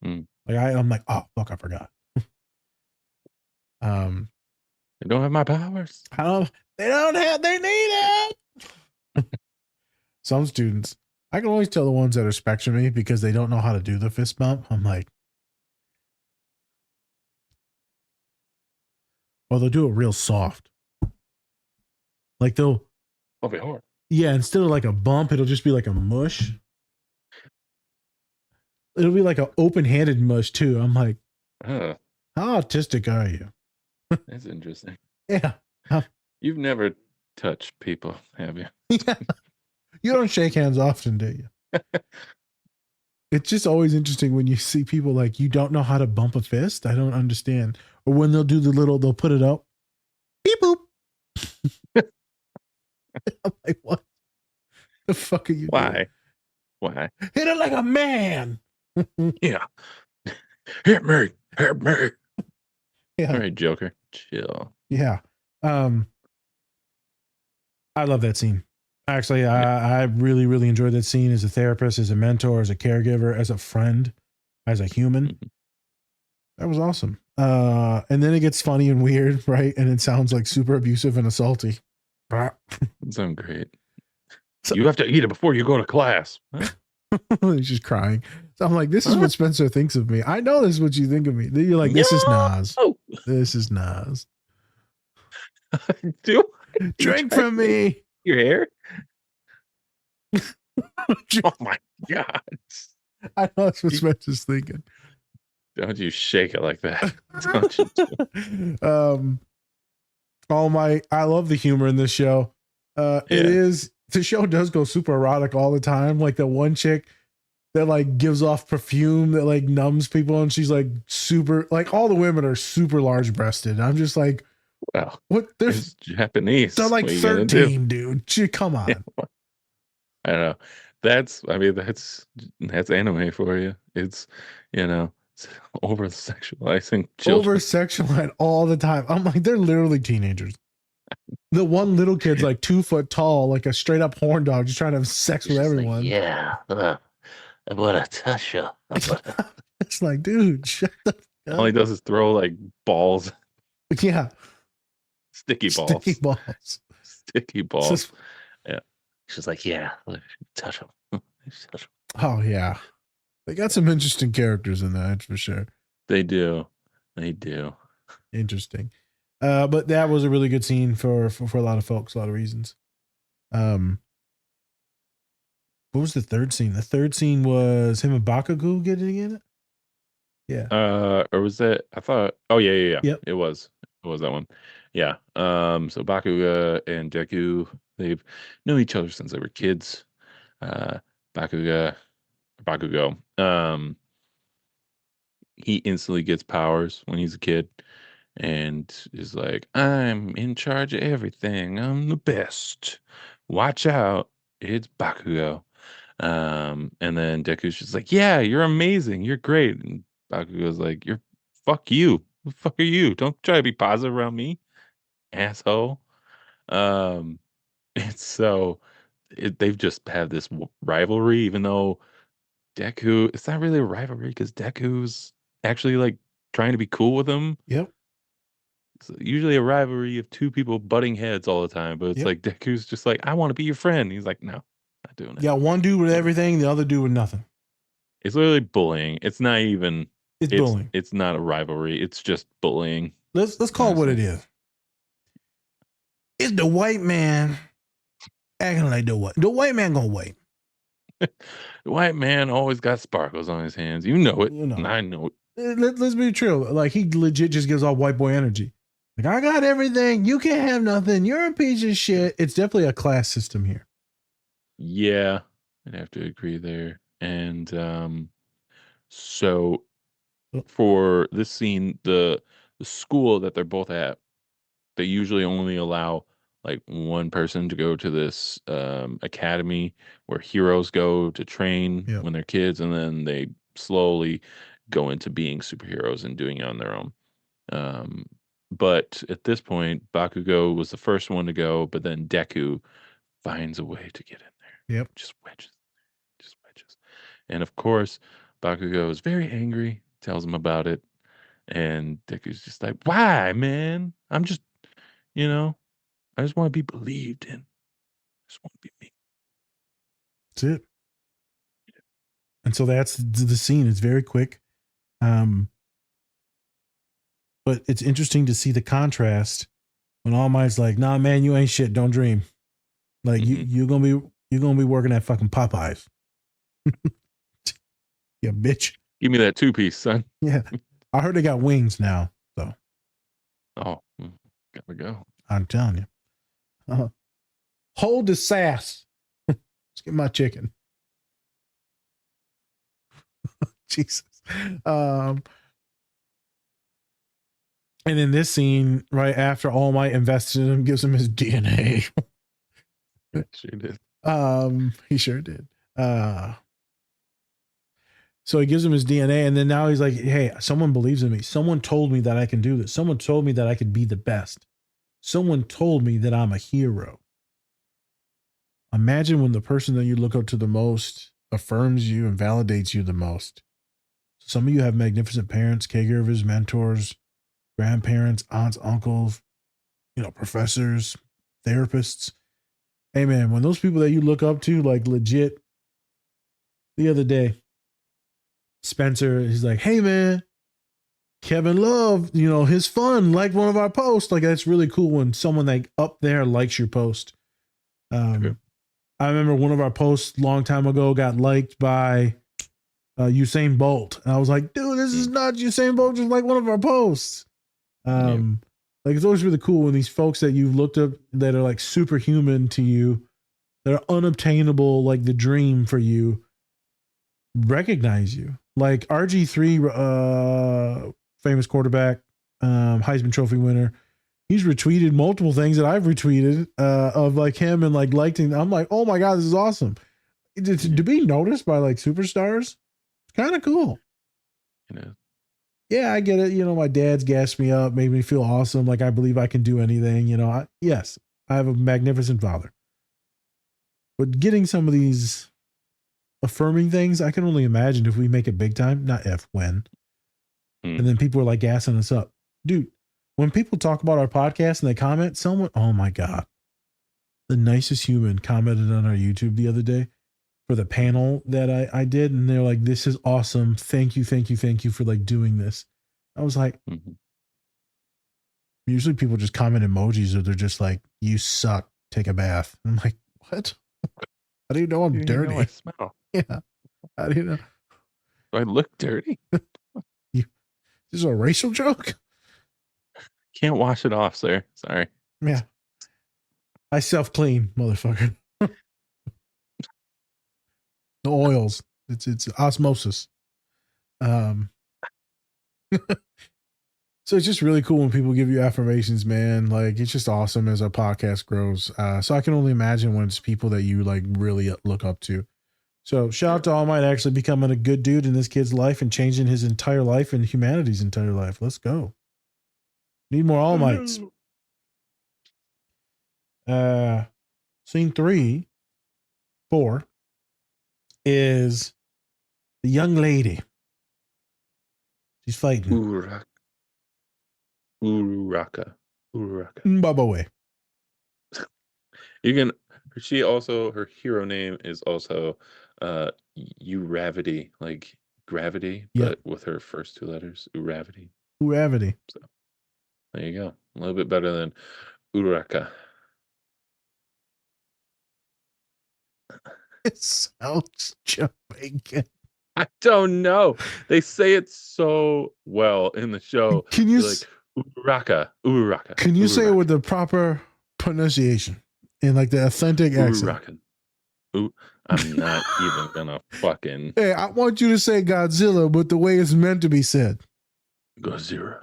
Like I'm like, oh fuck, I forgot. They don't have my powers. They need it. Some students, I can always tell the ones that are spectrum-y because they don't know how to do the fist bump. I'm like, or they'll do it real soft. Like they'll be hard. Yeah, instead of like a bump, it'll just be like a mush. It'll be like an open-handed mush too. I'm like, how autistic are you? That's interesting. Yeah. You've never touched people, have you? Yeah. You don't shake hands often, do you? It's just always interesting when you see people like, you don't know how to bump a fist. I don't understand. Or when they'll do they'll put it up. Beep boop. I'm like, what the fuck are you doing? Why? Why? Hit it like a man. Yeah. Hit me. Hit me. Yeah. All right, Joker. Chill. Yeah. I love that scene. Actually, I really, really enjoyed that scene as a therapist, as a mentor, as a caregiver, as a friend, as a human. Mhm. That was awesome. And then it gets funny and weird, right? And it sounds like super abusive and assaulty. Sounds great. So- You have to eat it before you go to class. Huh? He's just crying. So I'm like, this is what Spencer thinks of me. I know this is what you think of me. Then you're like, this is Nas. Oh, This is Nas. do Drink from me. your hair? Oh my god! I know that's what Spencer's thinking. Don't you shake it like that? Don't you do it. I love the humor in this show. It is, the show does go super erotic all the time. Like the one chick that like gives off perfume that like numbs people, and she's like super, like all the women are super large breasted. I'm just like, Well, what? it's Japanese. They're like What are you gonna do? 13, dude. Come on. I don't know. That's anime for you. It's it's over sexualizing children. Over sexualized all the time. I'm like, they're literally teenagers. The one little kid's like 2 foot tall, like a straight up horn dog, just trying to have sex with everyone. Like, yeah, I want to touch you. It's like, dude, shut the fuck up. All he does is throw like balls, Yeah, sticky balls, sticky balls. sticky balls. Yeah. She's like, yeah, touch him. Touch him. Oh yeah, they got some interesting characters in that for sure. They do. They do. Interesting. But that was a really good scene for a lot of folks, a lot of reasons. What was the third scene? The third scene was him and Bakugo getting in it. Yeah. Or was it? I thought. Oh yeah. Yep. It was that one. Yeah. So Bakugo and Deku, they've known each other since they were kids. Bakugo. He instantly gets powers when he's a kid, and is like, "I'm in charge of everything. I'm the best. Watch out! It's Bakugo." And then Deku's just like, "Yeah, you're amazing. You're great." And Bakugo's like, fuck you. Who the fuck are you? Don't try to be positive around me, asshole." Um, it's so they've just had this rivalry, even though Deku, it's not really a rivalry because Deku's actually like trying to be cool with him. Yep. It's usually a rivalry of two people butting heads all the time, but it's Yep. like Deku's just like, "I want to be your friend." He's like, "No, not doing it." Yeah, one dude with everything, the other dude with nothing. It's literally bullying. It's not even. It's bullying. It's not a rivalry. It's just bullying. Let's call it what it is. It's the white man acting like the white man gonna wait. The white man always got sparkles on his hands. You know it. You know. And I know it. Let's be true. Like he legit just gives off white boy energy. Like, I got everything. You can't have nothing. You're a piece of shit. It's definitely a class system here. Yeah, I'd have to agree there. And so for this scene, the school that they're both at, they usually only allow like one person to go to this academy where heroes go to train Yep. when they're kids, and then they slowly go into being superheroes and doing it on their own. But at this point, Bakugo was the first one to go, but then Deku finds a way to get in there. Yep. Just wedges. And of course, Bakugo is very angry, tells him about it, and Deku's just like, "Why, man? I'm just, I just want to be believed in. I just want to be me." That's it. And so that's the scene. It's very quick. But it's interesting to see the contrast when All Might's like, "Nah, man, you ain't shit. Don't dream. Like you're gonna be working at fucking Popeyes." Yeah, bitch. Give me that 2-piece, son. Yeah, I heard they got wings now. So Oh, gotta go. I'm telling you, hold the sass. Let's get my chicken. Jesus. And in this scene, right after All Might invested in him, gives him his DNA. Sure did. He sure did. So he gives him his DNA, and then now he's like, hey, someone believes in me. Someone told me that I can do this. Someone told me that I could be the best. Someone told me that I'm a hero. Imagine when the person that you look up to the most affirms you and validates you the most. Some of you have magnificent parents, caregivers, mentors, grandparents, aunts, uncles, professors, therapists. Hey man, when those people that you look up to, like legit, the other day, Spencer, he's like, hey man, Kevin Love, his fun, liked one of our posts. Like, that's really cool when someone like up there likes your post. I remember one of our posts long time ago got liked by Usain Bolt. And I was like, dude, this is not Usain Bolt, just like one of our posts. Like, it's always really cool when these folks that you've looked up that are like superhuman to you, that are unobtainable, like the dream for you, recognize you. Like RG3, famous quarterback, Heisman Trophy winner. He's retweeted multiple things that I've retweeted of like him and like liking. I'm like, oh my God, this is awesome. To be noticed by like superstars, it's kind of cool. Yeah, I get it. My dad's gassed me up, made me feel awesome. Like I believe I can do anything. Yes, I have a magnificent father. But getting some of these affirming things, I can only imagine if we make it big time, not if, when. And then people are like gassing us up. Dude, when people talk about our podcast and they comment, someone, oh my God, the nicest human commented on our YouTube the other day for the panel that I did. And they're like, this is awesome. Thank you for like doing this. I was like, usually people just comment emojis or they're just like, you suck, take a bath. I'm like, what? How do you know I'm dirty? Know I smell. Yeah. How do you know? Do I look dirty? This is a racial joke? Can't wash it off, sir. Sorry. Yeah. I self-clean, motherfucker. The oils. It's osmosis. So it's just really cool when people give you affirmations, man. Like, it's just awesome as our podcast grows. So I can only imagine when it's people that you like really look up to. So shout out to All Might actually becoming a good dude in this kid's life and changing his entire life and humanity's entire life. Let's go. Need more All Mights. Scene 4 is the young lady. She's fighting. Uraraka. Baba way. You can. She also, her hero name is also Uravity, like gravity, but with her first two letters, Uravity. Uravity. So there you go. A little bit better than Uraka. It sounds Jamaican. I don't know. They say it so well in the show. Can you like Uraka? Can you say it with the proper pronunciation in like the authentic accent? I'm not even gonna fucking. Hey, I want you to say Godzilla, but the way it's meant to be said. Godzilla.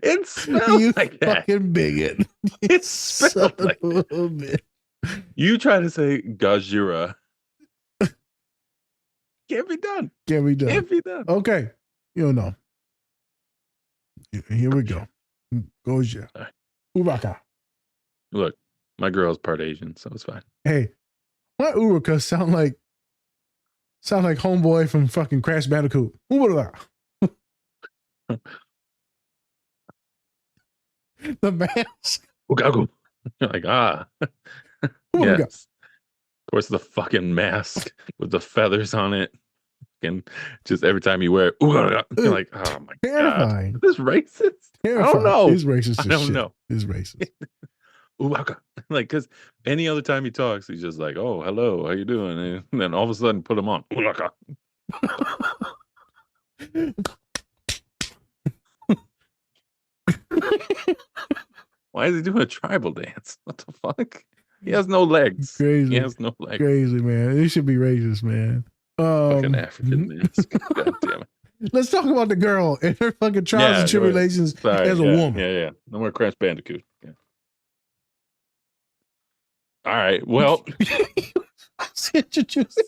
It smells like that. Fucking bigot. It smells like a little bit. You try to say Gajira. Can't be done. Can't be done. Okay. You don't know. Here we go. Goja. Right. Uraka. Look, my girl's part Asian, so it's fine. Hey, why Uraka sound like homeboy from fucking Crash Bandicoot? Uraka. The mask. Ugagu. You're like, yes. Of course, the fucking mask with the feathers on it. And just every time you wear it, you're like, oh my Terrifying. God. Is this racist? Terrifying. I don't know. It's racist. I don't know. It's racist. Like, because any other time he talks, he's just like, oh, hello, how you doing? And then all of a sudden, put him on. Why is he doing a tribal dance? What the fuck? He has no legs. Crazy. He has no legs. Crazy, man. It should be racist, man. Fucking African mask. God damn it. Let's talk about the girl and her fucking trials and tribulations as a woman. Yeah. No more Crash Bandicoot. Yeah. All right. Well, Introduced.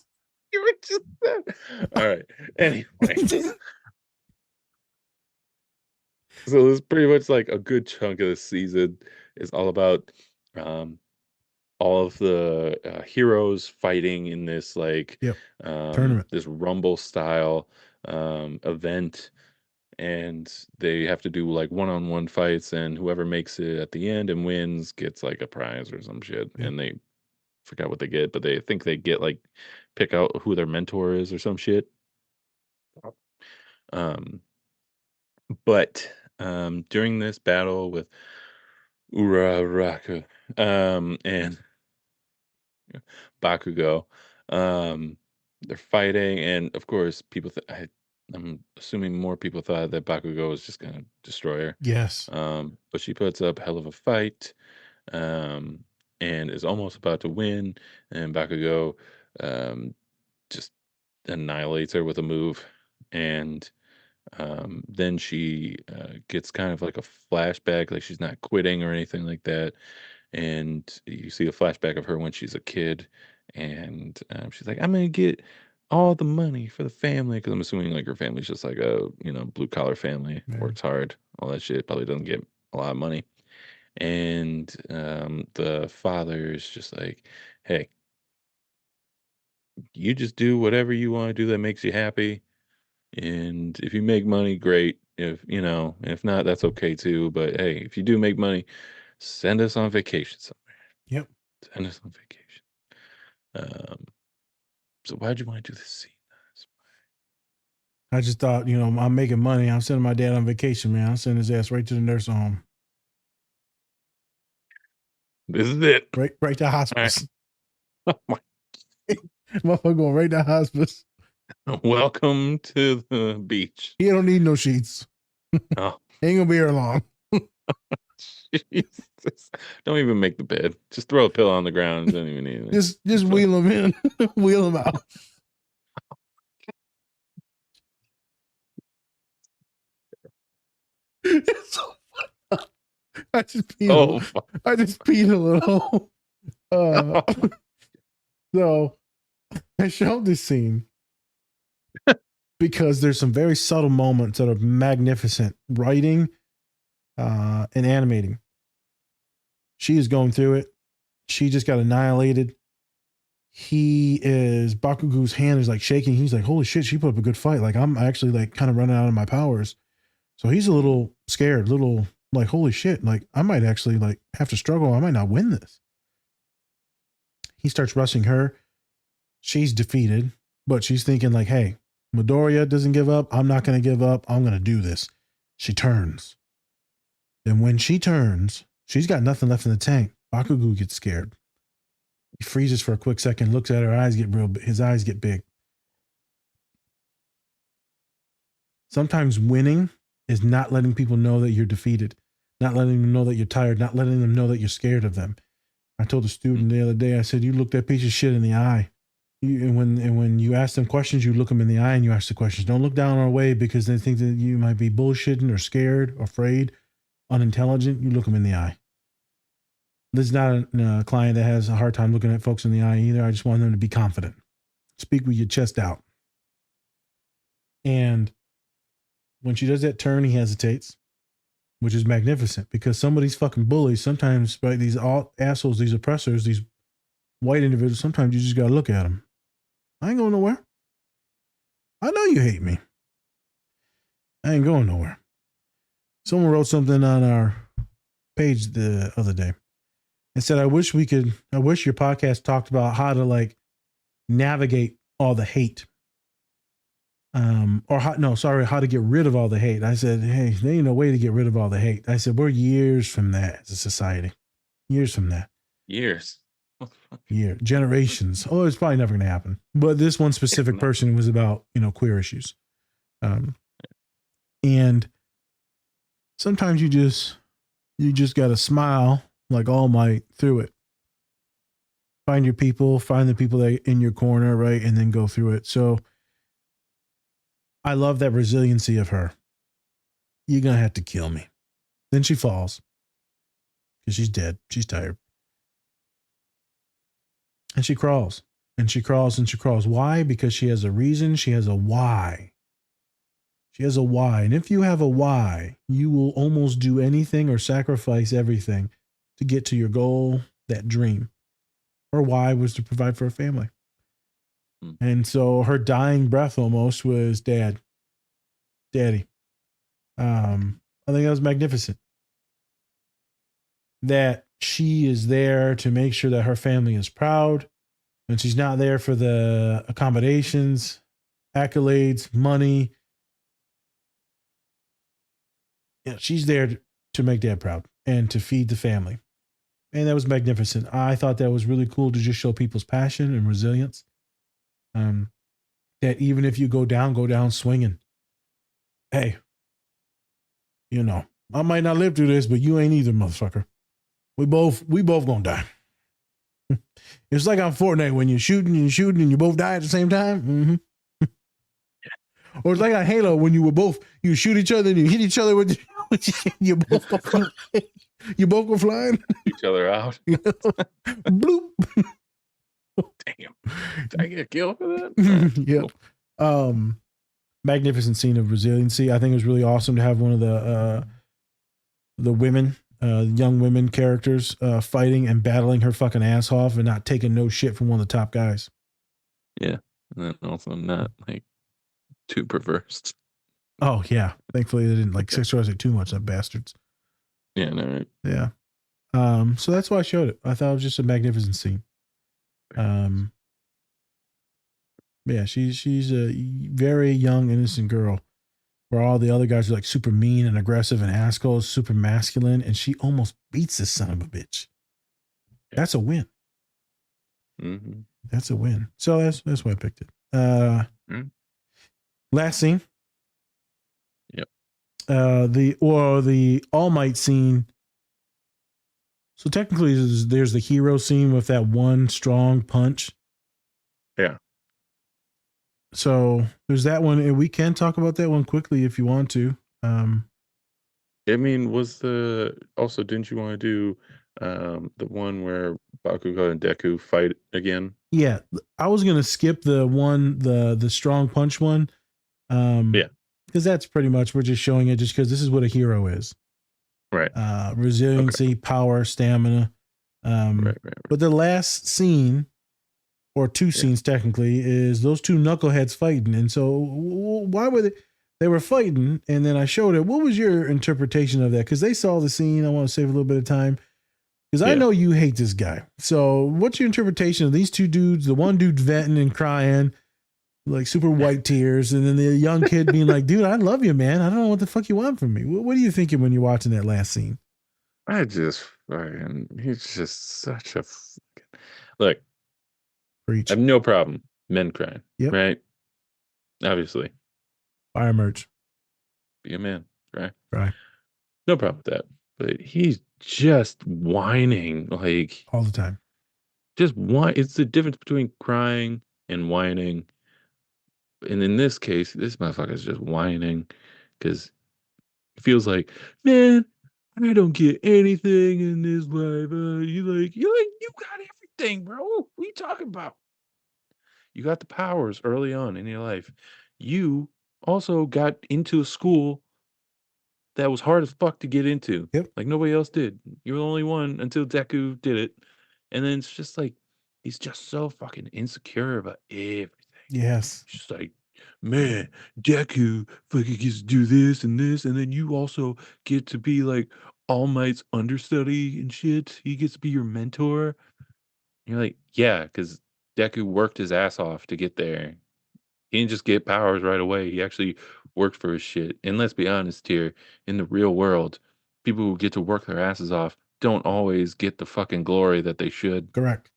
You were just all right. Anyway, so this is pretty much like a good chunk of the season is all about um all of the heroes fighting in this like Yep. Tournament. this rumble style event, and they have to do like one-on-one fights, and whoever makes it at the end and wins gets like a prize or some shit. Yeah. And they forgot what they get, but they think they get like pick out who their mentor is or some shit. um but during this battle with Uraraka and Bakugo. They're fighting, and of course, I'm assuming more people thought that Bakugo was just gonna destroy her. Yes. But she puts up a hell of a fight, um, and is almost about to win, and Bakugo um, just annihilates her with a move, and then she gets kind of like a flashback, like she's not quitting or anything like that. And you see a flashback of her when she's a kid, and she's like, "I'm gonna get all the money for the family," because I'm assuming like her family's just like a blue collar family, Yeah. works hard, all that shit. Probably doesn't get a lot of money, and the father's just like, "Hey, you just do whatever you want to do that makes you happy." And if you make money, great. If not, that's okay too. But hey, if you do make money, send us on vacation somewhere. Yep. Send us on vacation. So why'd you want to do this scene? I just thought, I'm making money. I'm sending my dad on vacation, man. I'm sending his ass right to the nursing home. This is it. Right to hospice. Oh my. Motherfucker going right to hospice. Welcome to the beach. He don't need no sheets. Oh. Ain't gonna be here long. Jesus. Don't even make the bed. Just throw a pillow on the ground. Don't even need it. Just wheel him in. Wheel him out. It's so funny. I just peed a little. So I showed this scene because there's some very subtle moments that are magnificent writing and animating. She is going through it. She just got annihilated. Bakugo's hand is like shaking. He's like, holy shit, she put up a good fight. Like, I'm actually like kind of running out of my powers. So he's a little scared, little like, holy shit, like I might actually like have to struggle. I might not win this. He starts rushing her. She's defeated, but she's thinking like, hey, Midoriya doesn't give up. I'm not going to give up. I'm going to do this. She turns. And when she turns, she's got nothing left in the tank. Bakugo gets scared. He freezes for a quick second, looks at her, his eyes get big. Sometimes winning is not letting people know that you're defeated, not letting them know that you're tired, not letting them know that you're scared of them. I told a student the other day, I said, you look that piece of shit in the eye. And when you ask them questions, you look them in the eye and you ask the questions. Don't look down or away because they think that you might be bullshitting or scared or afraid, unintelligent. You look them in the eye. This is not a client that has a hard time looking at folks in the eye either. I just want them to be confident. Speak with your chest out. And when she does that turn, he hesitates, which is magnificent because some of these fucking bullies, sometimes, right, these assholes, these oppressors, these white individuals, sometimes you just got to look at them. I ain't going nowhere. I know you hate me. I ain't going nowhere. Someone wrote something on our page the other day and said, I wish your podcast talked about how to like navigate all the hate. How to get rid of all the hate. I said, hey, there ain't no way to get rid of all the hate. I said, we're years from that as a society. Years from that. Generations. Oh, it's probably never going to happen. But this one specific person was about, queer issues. And sometimes you just got to smile like All Might through it. Find your people, find the people that are in your corner, right? And then go through it. So I love that resiliency of her. You're going to have to kill me. Then she falls because she's dead. She's tired. And she crawls. And she crawls and she crawls. Why? Because she has a reason. She has a why. She has a why. And if you have a why, you will almost do anything or sacrifice everything to get to your goal, that dream. Her why was to provide for a family. And so her dying breath almost was daddy. I think that was magnificent. That she is there to make sure that her family is proud. And she's not there for the accommodations, accolades, money. Yeah, she's there to make dad proud and to feed the family. And that was magnificent. I thought that was really cool to just show people's passion and resilience. That even if you go down swinging. Hey, you know, I might not live through this, but you ain't either, motherfucker. We both gonna die. It's like on Fortnite when you're shooting and you both die at the same time. Mm-hmm. Or it's like on Halo when you shoot each other and you hit each other with you both go flying. You both go flying. Each other out. Bloop. Damn. Did I get killed for that? Yep. Magnificent scene of resiliency. I think it was really awesome to have one of the women, young women characters fighting and battling her fucking ass off and not taking no shit from one of the top guys. Yeah. And then also not like too perverse. Oh yeah. Thankfully they didn't like sexualize it too much, that bastards. Yeah, no, right. Yeah. So that's why I showed it. I thought it was just a magnificent scene. Yeah, she's a very young, innocent girl where all the other guys are like super mean and aggressive and assholes, super masculine, and she almost beats this son of a bitch. That's a win. Mm-hmm. That's a win. So that's why I picked it. Last scene. Yep. The All Might scene. So technically, there's the hero scene with that one strong punch. Yeah. So there's that one, and we can talk about that one quickly if you want to. I mean, didn't you want to do the one where Bakugo and Deku fight again? Yeah, I was gonna skip the strong punch one. Yeah, because that's pretty much we're just showing it just because this is what a hero is. Right. Resiliency, power, stamina. Right. But the last scene, or two scenes technically, is those two knuckleheads fighting. And so why were they were fighting, and then I showed it. What was your interpretation of that? Because they saw the scene. I want to save a little bit of time. Because I know you hate this guy. So what's your interpretation of these two dudes? The one dude venting and crying, like super white tears, and then the young kid being like, dude, I love you, man. I don't know what the fuck you want from me. What are you thinking when you're watching that last scene? He's just such a look. Preach. I have no problem men crying. Yep. Right. Obviously. Fire merch. Be a man. Right. Right. No problem with that. But he's just whining like all the time. Just whine. It's the difference between crying and whining. And in this case, this motherfucker's just whining because it feels like, man, I don't get anything in this life. You got everything, bro. What are you talking about? You got the powers early on in your life. You also got into a school that was hard as fuck to get into. Yep. Like nobody else did. You were the only one until Deku did it. And then it's just like, he's just so fucking insecure about everything. Yes. It's just like, man, Deku fucking gets to do this, and then you also get to be like All Might's understudy and shit. He gets to be your mentor. And you're like, yeah, because Deku worked his ass off to get there. He didn't just get powers right away. He actually worked for his shit. And let's be honest here, in the real world, people who get to work their asses off don't always get the fucking glory that they should. Correct.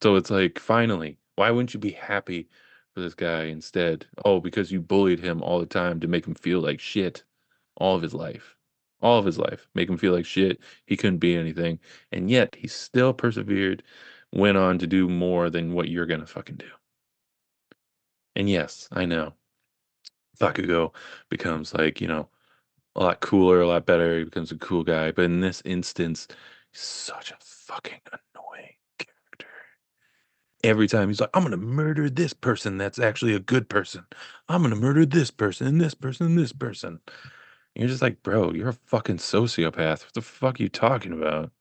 So it's like, finally, why wouldn't you be happy for this guy instead? Oh, because you bullied him all the time to make him feel like shit all of his life. All of his life. Make him feel like shit. He couldn't be anything. And yet, he still persevered, went on to do more than what you're going to fucking do. And yes, I know. Bakugo becomes like, a lot cooler, a lot better. He becomes a cool guy. But in this instance, he's such a fucking annoying character. every time he's like, I'm gonna murder this person that's actually a good person. I'm gonna murder this person and this person and this person. And you're just like, bro, you're a fucking sociopath. What the fuck are you talking about?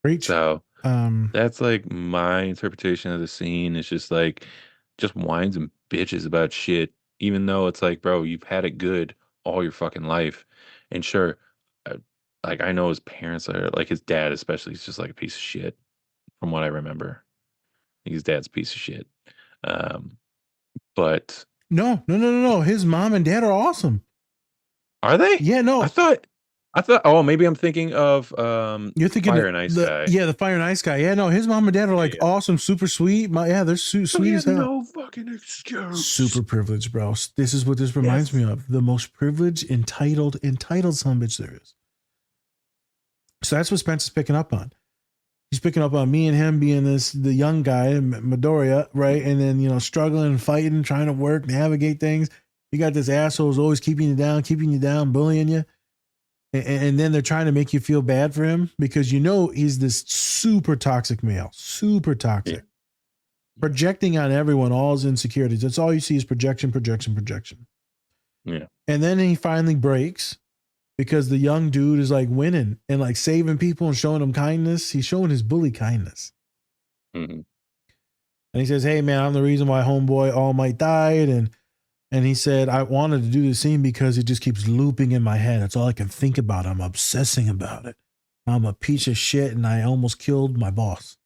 Preach. So Um, that's like my interpretation of the scene. It's just like, just whines and bitches about shit, even though it's like, bro, you've had it good all your fucking life. And sure, uh, like I know his parents are like his dad, especially, he's just like a piece of shit from what I remember. His dad's a piece of shit. Um, but no. His mom and dad are awesome. are they? Yeah, no. I thought. Oh, maybe I'm thinking of You're thinking Fire and Ice guy. Yeah, the Fire and Ice guy. Yeah, no, his mom and dad are like awesome, super sweet. They're sweet as hell. No fucking excuse. Super privileged, bro. This is what this reminds me of. The most privileged, entitled son bitch there is. So that's what Spencer's picking up on. He's picking up on me and him being the young guy, Midoriya, right? And then, struggling, fighting, trying to work, navigate things. You got this asshole who's always keeping you down, bullying you. And then they're trying to make you feel bad for him because he's this super toxic male, super toxic. Yeah. Projecting on everyone all his insecurities. That's all you see is projection. Yeah. And then he finally breaks because the young dude is like winning and like saving people and showing them kindness. He's showing his bully kindness. Mm-hmm. And he says, hey man, I'm the reason why homeboy All Might died. And he said, I wanted to do this scene because it just keeps looping in my head. That's all I can think about. I'm obsessing about it. I'm a piece of shit and I almost killed my boss.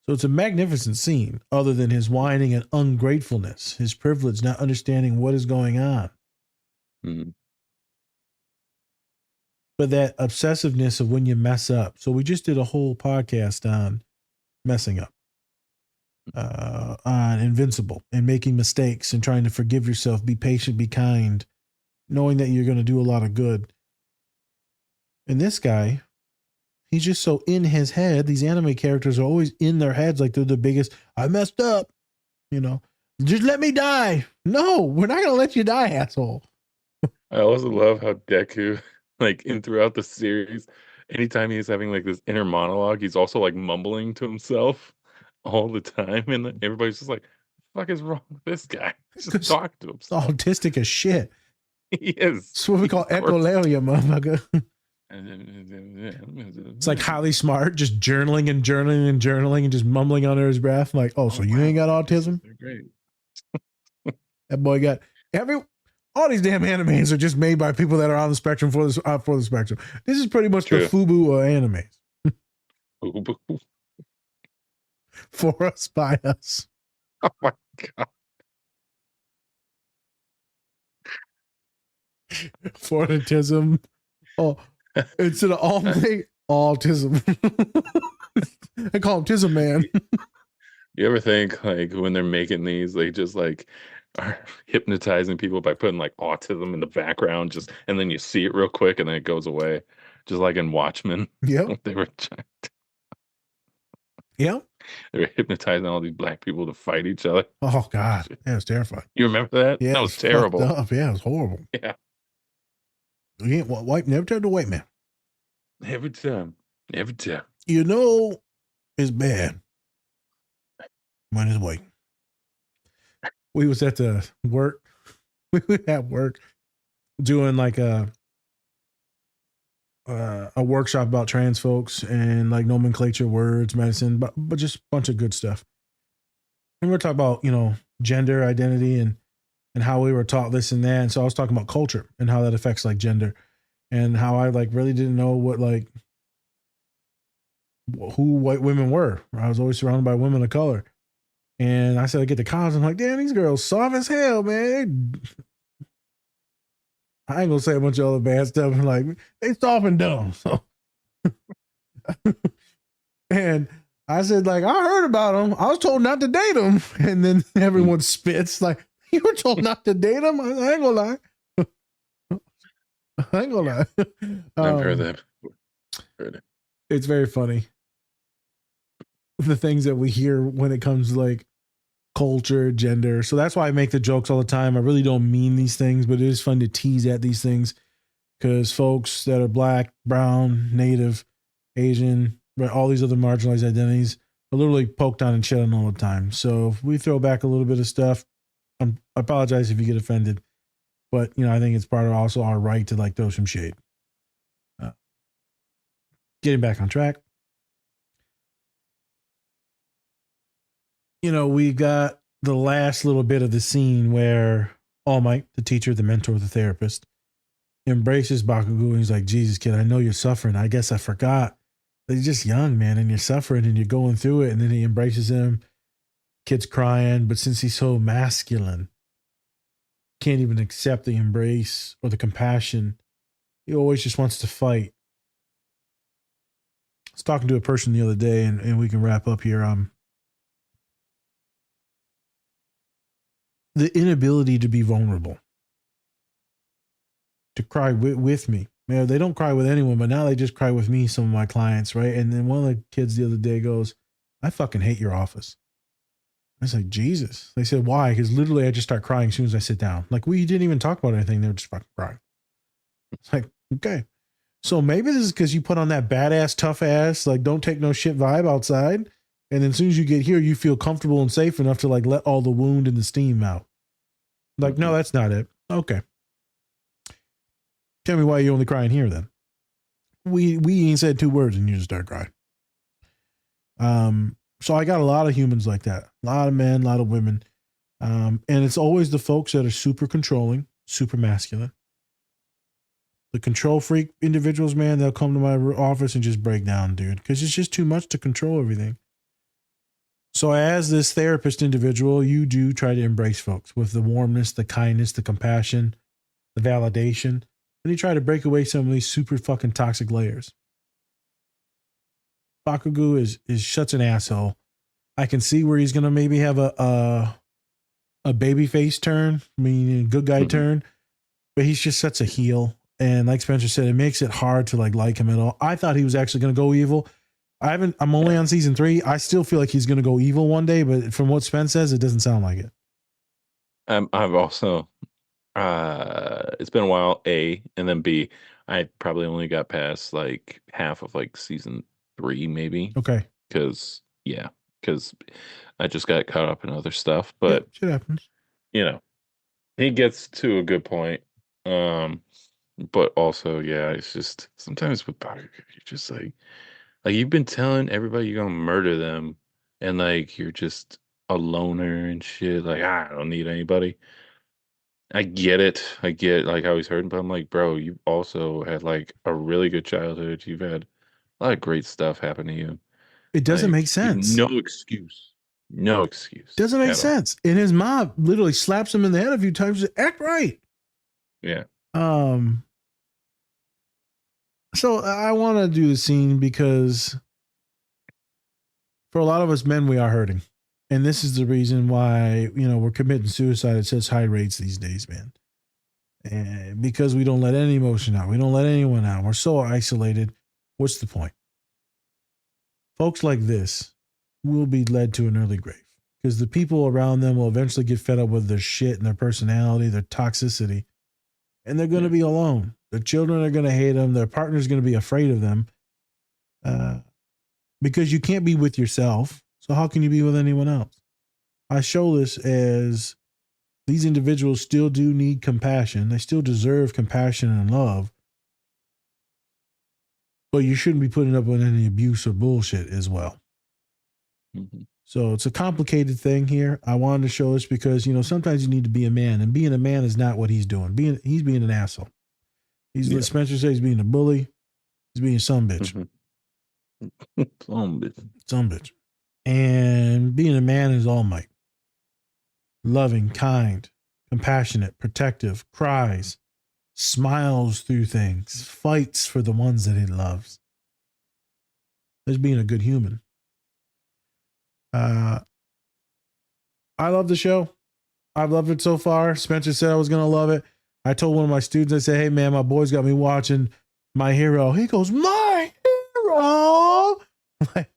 So it's a magnificent scene other than his whining and ungratefulness, his privilege, not understanding what is going on. Mm-hmm. But that obsessiveness of when you mess up. So we just did a whole podcast on messing up. On Invincible and making mistakes and trying to forgive yourself, be patient, be kind, knowing that you're going to do a lot of good. And this guy, he's just so in his head. These anime characters are always in their heads like they're the biggest, I messed up, just let me die. No, we're not going to let you die, asshole. I also love how Deku, like throughout the series, anytime he's having like this inner monologue, he's also like mumbling to himself all the time, and everybody's just like, "What the fuck is wrong with this guy?" Just talk to him. Autistic as shit. He is. It's what we call echolalia, motherfucker. It's like highly smart, just journaling and just mumbling under his breath, like, "Oh, so you ain't got autism?" They're great. That boy got all these damn animes are just made by people that are on the spectrum for the spectrum. This is pretty much the FUBU of animes. For us, by us. Oh my god. For autism. Oh, instead of all thing, autism. I call him Tism Man. You ever think like when they're making these, they just like are hypnotizing people by putting like autism in the background, and then you see it real quick and then it goes away, just like in Watchmen. Yeah, they were trying to. Yeah. They were hypnotizing all these black people to fight each other. Oh God. Yeah, it's terrifying. You remember that? Yeah. That was terrible. Yeah, it was horrible. Yeah. You ain't white, never turn to white man. Every time. It's bad when it's white. We was at the work. We were at work doing like a workshop about trans folks and like nomenclature, words, medicine, but just a bunch of good stuff. And we're talking about, gender identity and how we were taught this and that. And so I was talking about culture and how that affects like gender and how I like really didn't know what like who white women were. I was always surrounded by women of color. And I said, I get to college. I'm like, damn, these girls soft as hell, man. I ain't gonna say a bunch of other bad stuff. I'm like, they soft and dumb. So, and I said, like, I heard about them. I was told not to date them. And then everyone spits like, you were told not to date them? I ain't gonna lie. I ain't gonna lie. I've heard that. Heard it. It's very funny. The things that we hear when it comes to like culture, gender. So that's why I make the jokes all the time. I really don't mean these things, but it is fun to tease at these things because folks that are black, brown, native, Asian, right? All these other marginalized identities are literally poked on and shit on all the time. So if we throw back a little bit of stuff, I apologize if you get offended, but I think it's part of also our right to like throw some shade. Getting back on track. We got the last little bit of the scene where All Might, the teacher, the mentor, the therapist, embraces Bakugo, and he's like, Jesus, kid, I know you're suffering. I guess I forgot that you're just young, man, and you're suffering and you're going through it. And then he embraces him. Kid's crying, but since he's so masculine, can't even accept the embrace or the compassion. He always just wants to fight. I was talking to a person the other day, and we can wrap up here. The inability to be vulnerable, to cry with me. They don't cry with anyone, but now they just cry with me, some of my clients, right? And then one of the kids the other day goes, I fucking hate your office. I was like, Jesus. They said, why? Because literally I just start crying as soon as I sit down. Like, we didn't even talk about anything. They were just fucking crying. It's like, okay. So maybe this is because you put on that badass, tough ass, like, don't take no shit vibe outside. And then as soon as you get here, you feel comfortable and safe enough to like let all the wound and the steam out. Like, no, that's not it. Okay. Tell me why you're only crying here then. We ain't said 2 words and you just start crying. So I got a lot of humans like that. A lot of men, a lot of women. And it's always the folks that are super controlling, super masculine. The control freak individuals, man, they'll come to my office and just break down, dude, because it's just too much to control everything. So as this therapist individual, you do try to embrace folks with the warmness, the kindness, the compassion, the validation. And you try to break away some of these super fucking toxic layers. Bakugo is such an asshole. I can see where he's gonna maybe have a baby face turn, meaning good guy turn, but he's just such a heel. And like Spencer said, it makes it hard to like him at all. I thought he was actually gonna go evil. I'm only on season 3. I still feel like he's gonna go evil one day, but from what Spence says, it doesn't sound like it. I've also it's been a while, A, and then B, I probably only got past like half of like season 3 maybe. Okay. Because I just got caught up in other stuff. But shit happens. He gets to a good point. But also, yeah, it's just sometimes with Bakugo, you're just like you've been telling everybody you're gonna murder them, and like you're just a loner and shit. Like, I don't need anybody. I get it. I get like how he's hurting, but I'm like, bro, you've also had like a really good childhood. You've had a lot of great stuff happen to you. It doesn't Like, make sense. No excuse. No excuse. Doesn't make at all. sense. And his mom literally slaps him in the head a few times. Act right. Yeah. So I want to do the scene because for a lot of us men, we are hurting. And this is the reason why, we're committing suicide at such high rates these days, man. And because we don't let any emotion out. We don't let anyone out. We're so isolated. What's the point? Folks like this will be led to an early grave because the people around them will eventually get fed up with their shit and their personality, their toxicity, and they're going to be alone. Their children are going to hate them. Their partner's going to be afraid of them because you can't be with yourself. So how can you be with anyone else? I show this as these individuals still do need compassion. They still deserve compassion and love. But you shouldn't be putting up with any abuse or bullshit as well. Mm-hmm. So it's a complicated thing here. I wanted to show this because, sometimes you need to be a man. And being a man is not what he's doing. He's being an asshole. Spencer says he's being a bully. He's being some bitch. Mm-hmm. Some bitch. And being a man is All Might. Loving, kind, compassionate, protective, cries, smiles through things, fights for the ones that he loves. That's being a good human. I love the show. I've loved it so far. Spencer said I was going to love it. I told one of my students, I said, hey, man, my boys got me watching My Hero. He goes, My Hero? I'm like,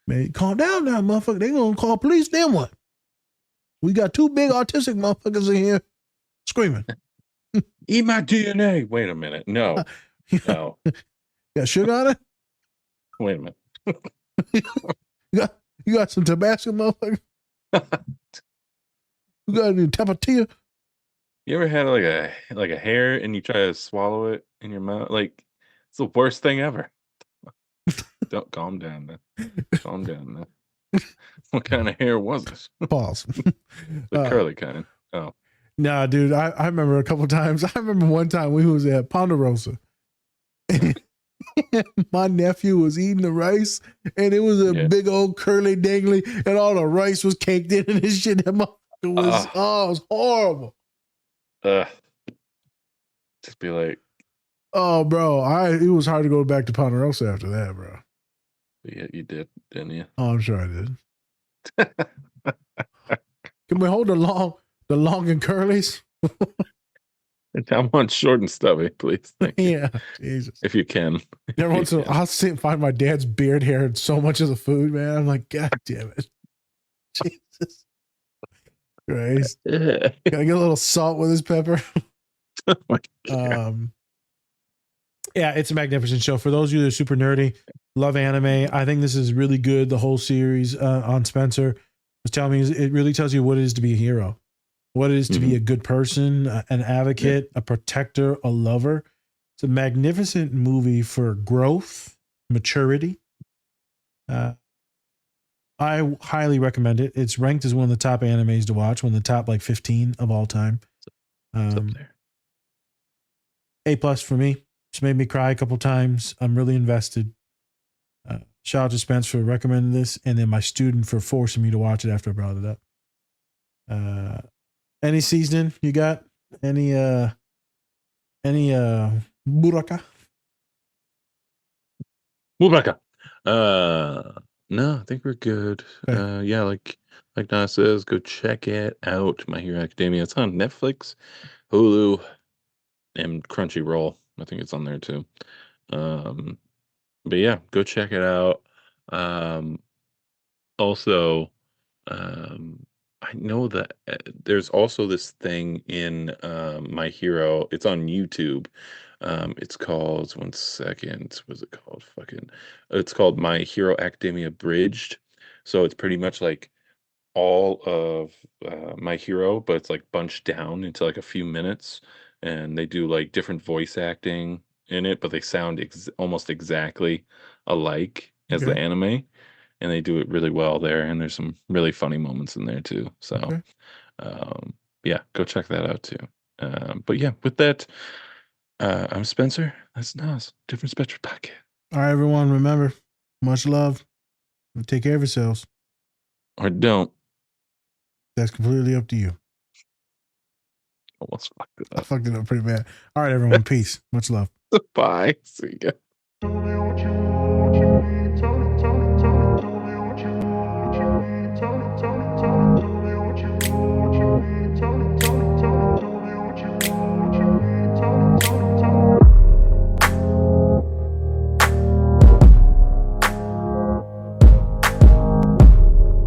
man, calm down now, motherfucker. They going to call police. Then what? We got 2 big autistic motherfuckers in here screaming. Eat my DNA. Wait a minute. No. No. Got sugar on it? Wait a minute. You got some Tabasco, motherfucker? You got any tapatilla? You ever had like a hair and you try to swallow it in your mouth? Like it's the worst thing ever. Don't calm down, man. Calm down, man. What kind of hair was it? Pause. The curly kind. Oh, nah, dude. I remember a couple times. I remember one time we was at Ponderosa. My nephew was eating the rice, and it was a big old curly dangly, and all the rice was caked in and his shit. That motherfucker was it was horrible. Just be like, oh, bro, it was hard to go back to Ponderosa after that, bro. Yeah, you did, didn't you? Oh, I'm sure I did. Can we hold the long and curlies? I want short and stubby, please. Thank you. Yeah, Jesus. If you can. Every once in a while, I'll sit and find my dad's beard hair in so much of the food, man. I'm like, God damn it. Jesus Christ. Gotta get a little salt with his pepper. Oh my God. Yeah, it's a magnificent show. For those of you that are super nerdy, love anime, I think this is really good. The whole series on Spencer was telling me it really tells you what it is to be a hero, what it is to be a good person, an advocate, a protector, a lover. It's a magnificent movie for growth, maturity. I highly recommend it. It's ranked as one of the top animes to watch, one of the top 15 of all time. It's up there. A+ for me. It's made me cry a couple times. I'm really invested. Shout out to Spence for recommending this, and then my student for forcing me to watch it after I brought it up. Any seasoning you got? Any buraka? Mubaka. No, I think we're good. Okay. Yeah, like Donna says, go check it out. My Hero Academia. It's on Netflix, Hulu, and Crunchyroll. I think it's on there too. But yeah, go check it out. Also, I know that there's also this thing in My Hero. It's on YouTube. It's called, one second. What's it called? It's called My Hero Academia Bridged. So it's pretty much like all of My Hero, but it's like bunched down into like a few minutes, and they do like different voice acting in it, but they sound almost exactly alike as the Okay. anime, and they do it really well there. And there's some really funny moments in there too. So, Okay. yeah, go check that out too. But yeah, with that, I'm Spencer. That's Nas. Different Spectrum Podcast. All right, everyone. Remember, much love. Take care of yourselves. Or don't. That's completely up to you. Almost fucked it I up. fucked it up pretty bad. All right, everyone. Peace. Much love. Bye. See ya.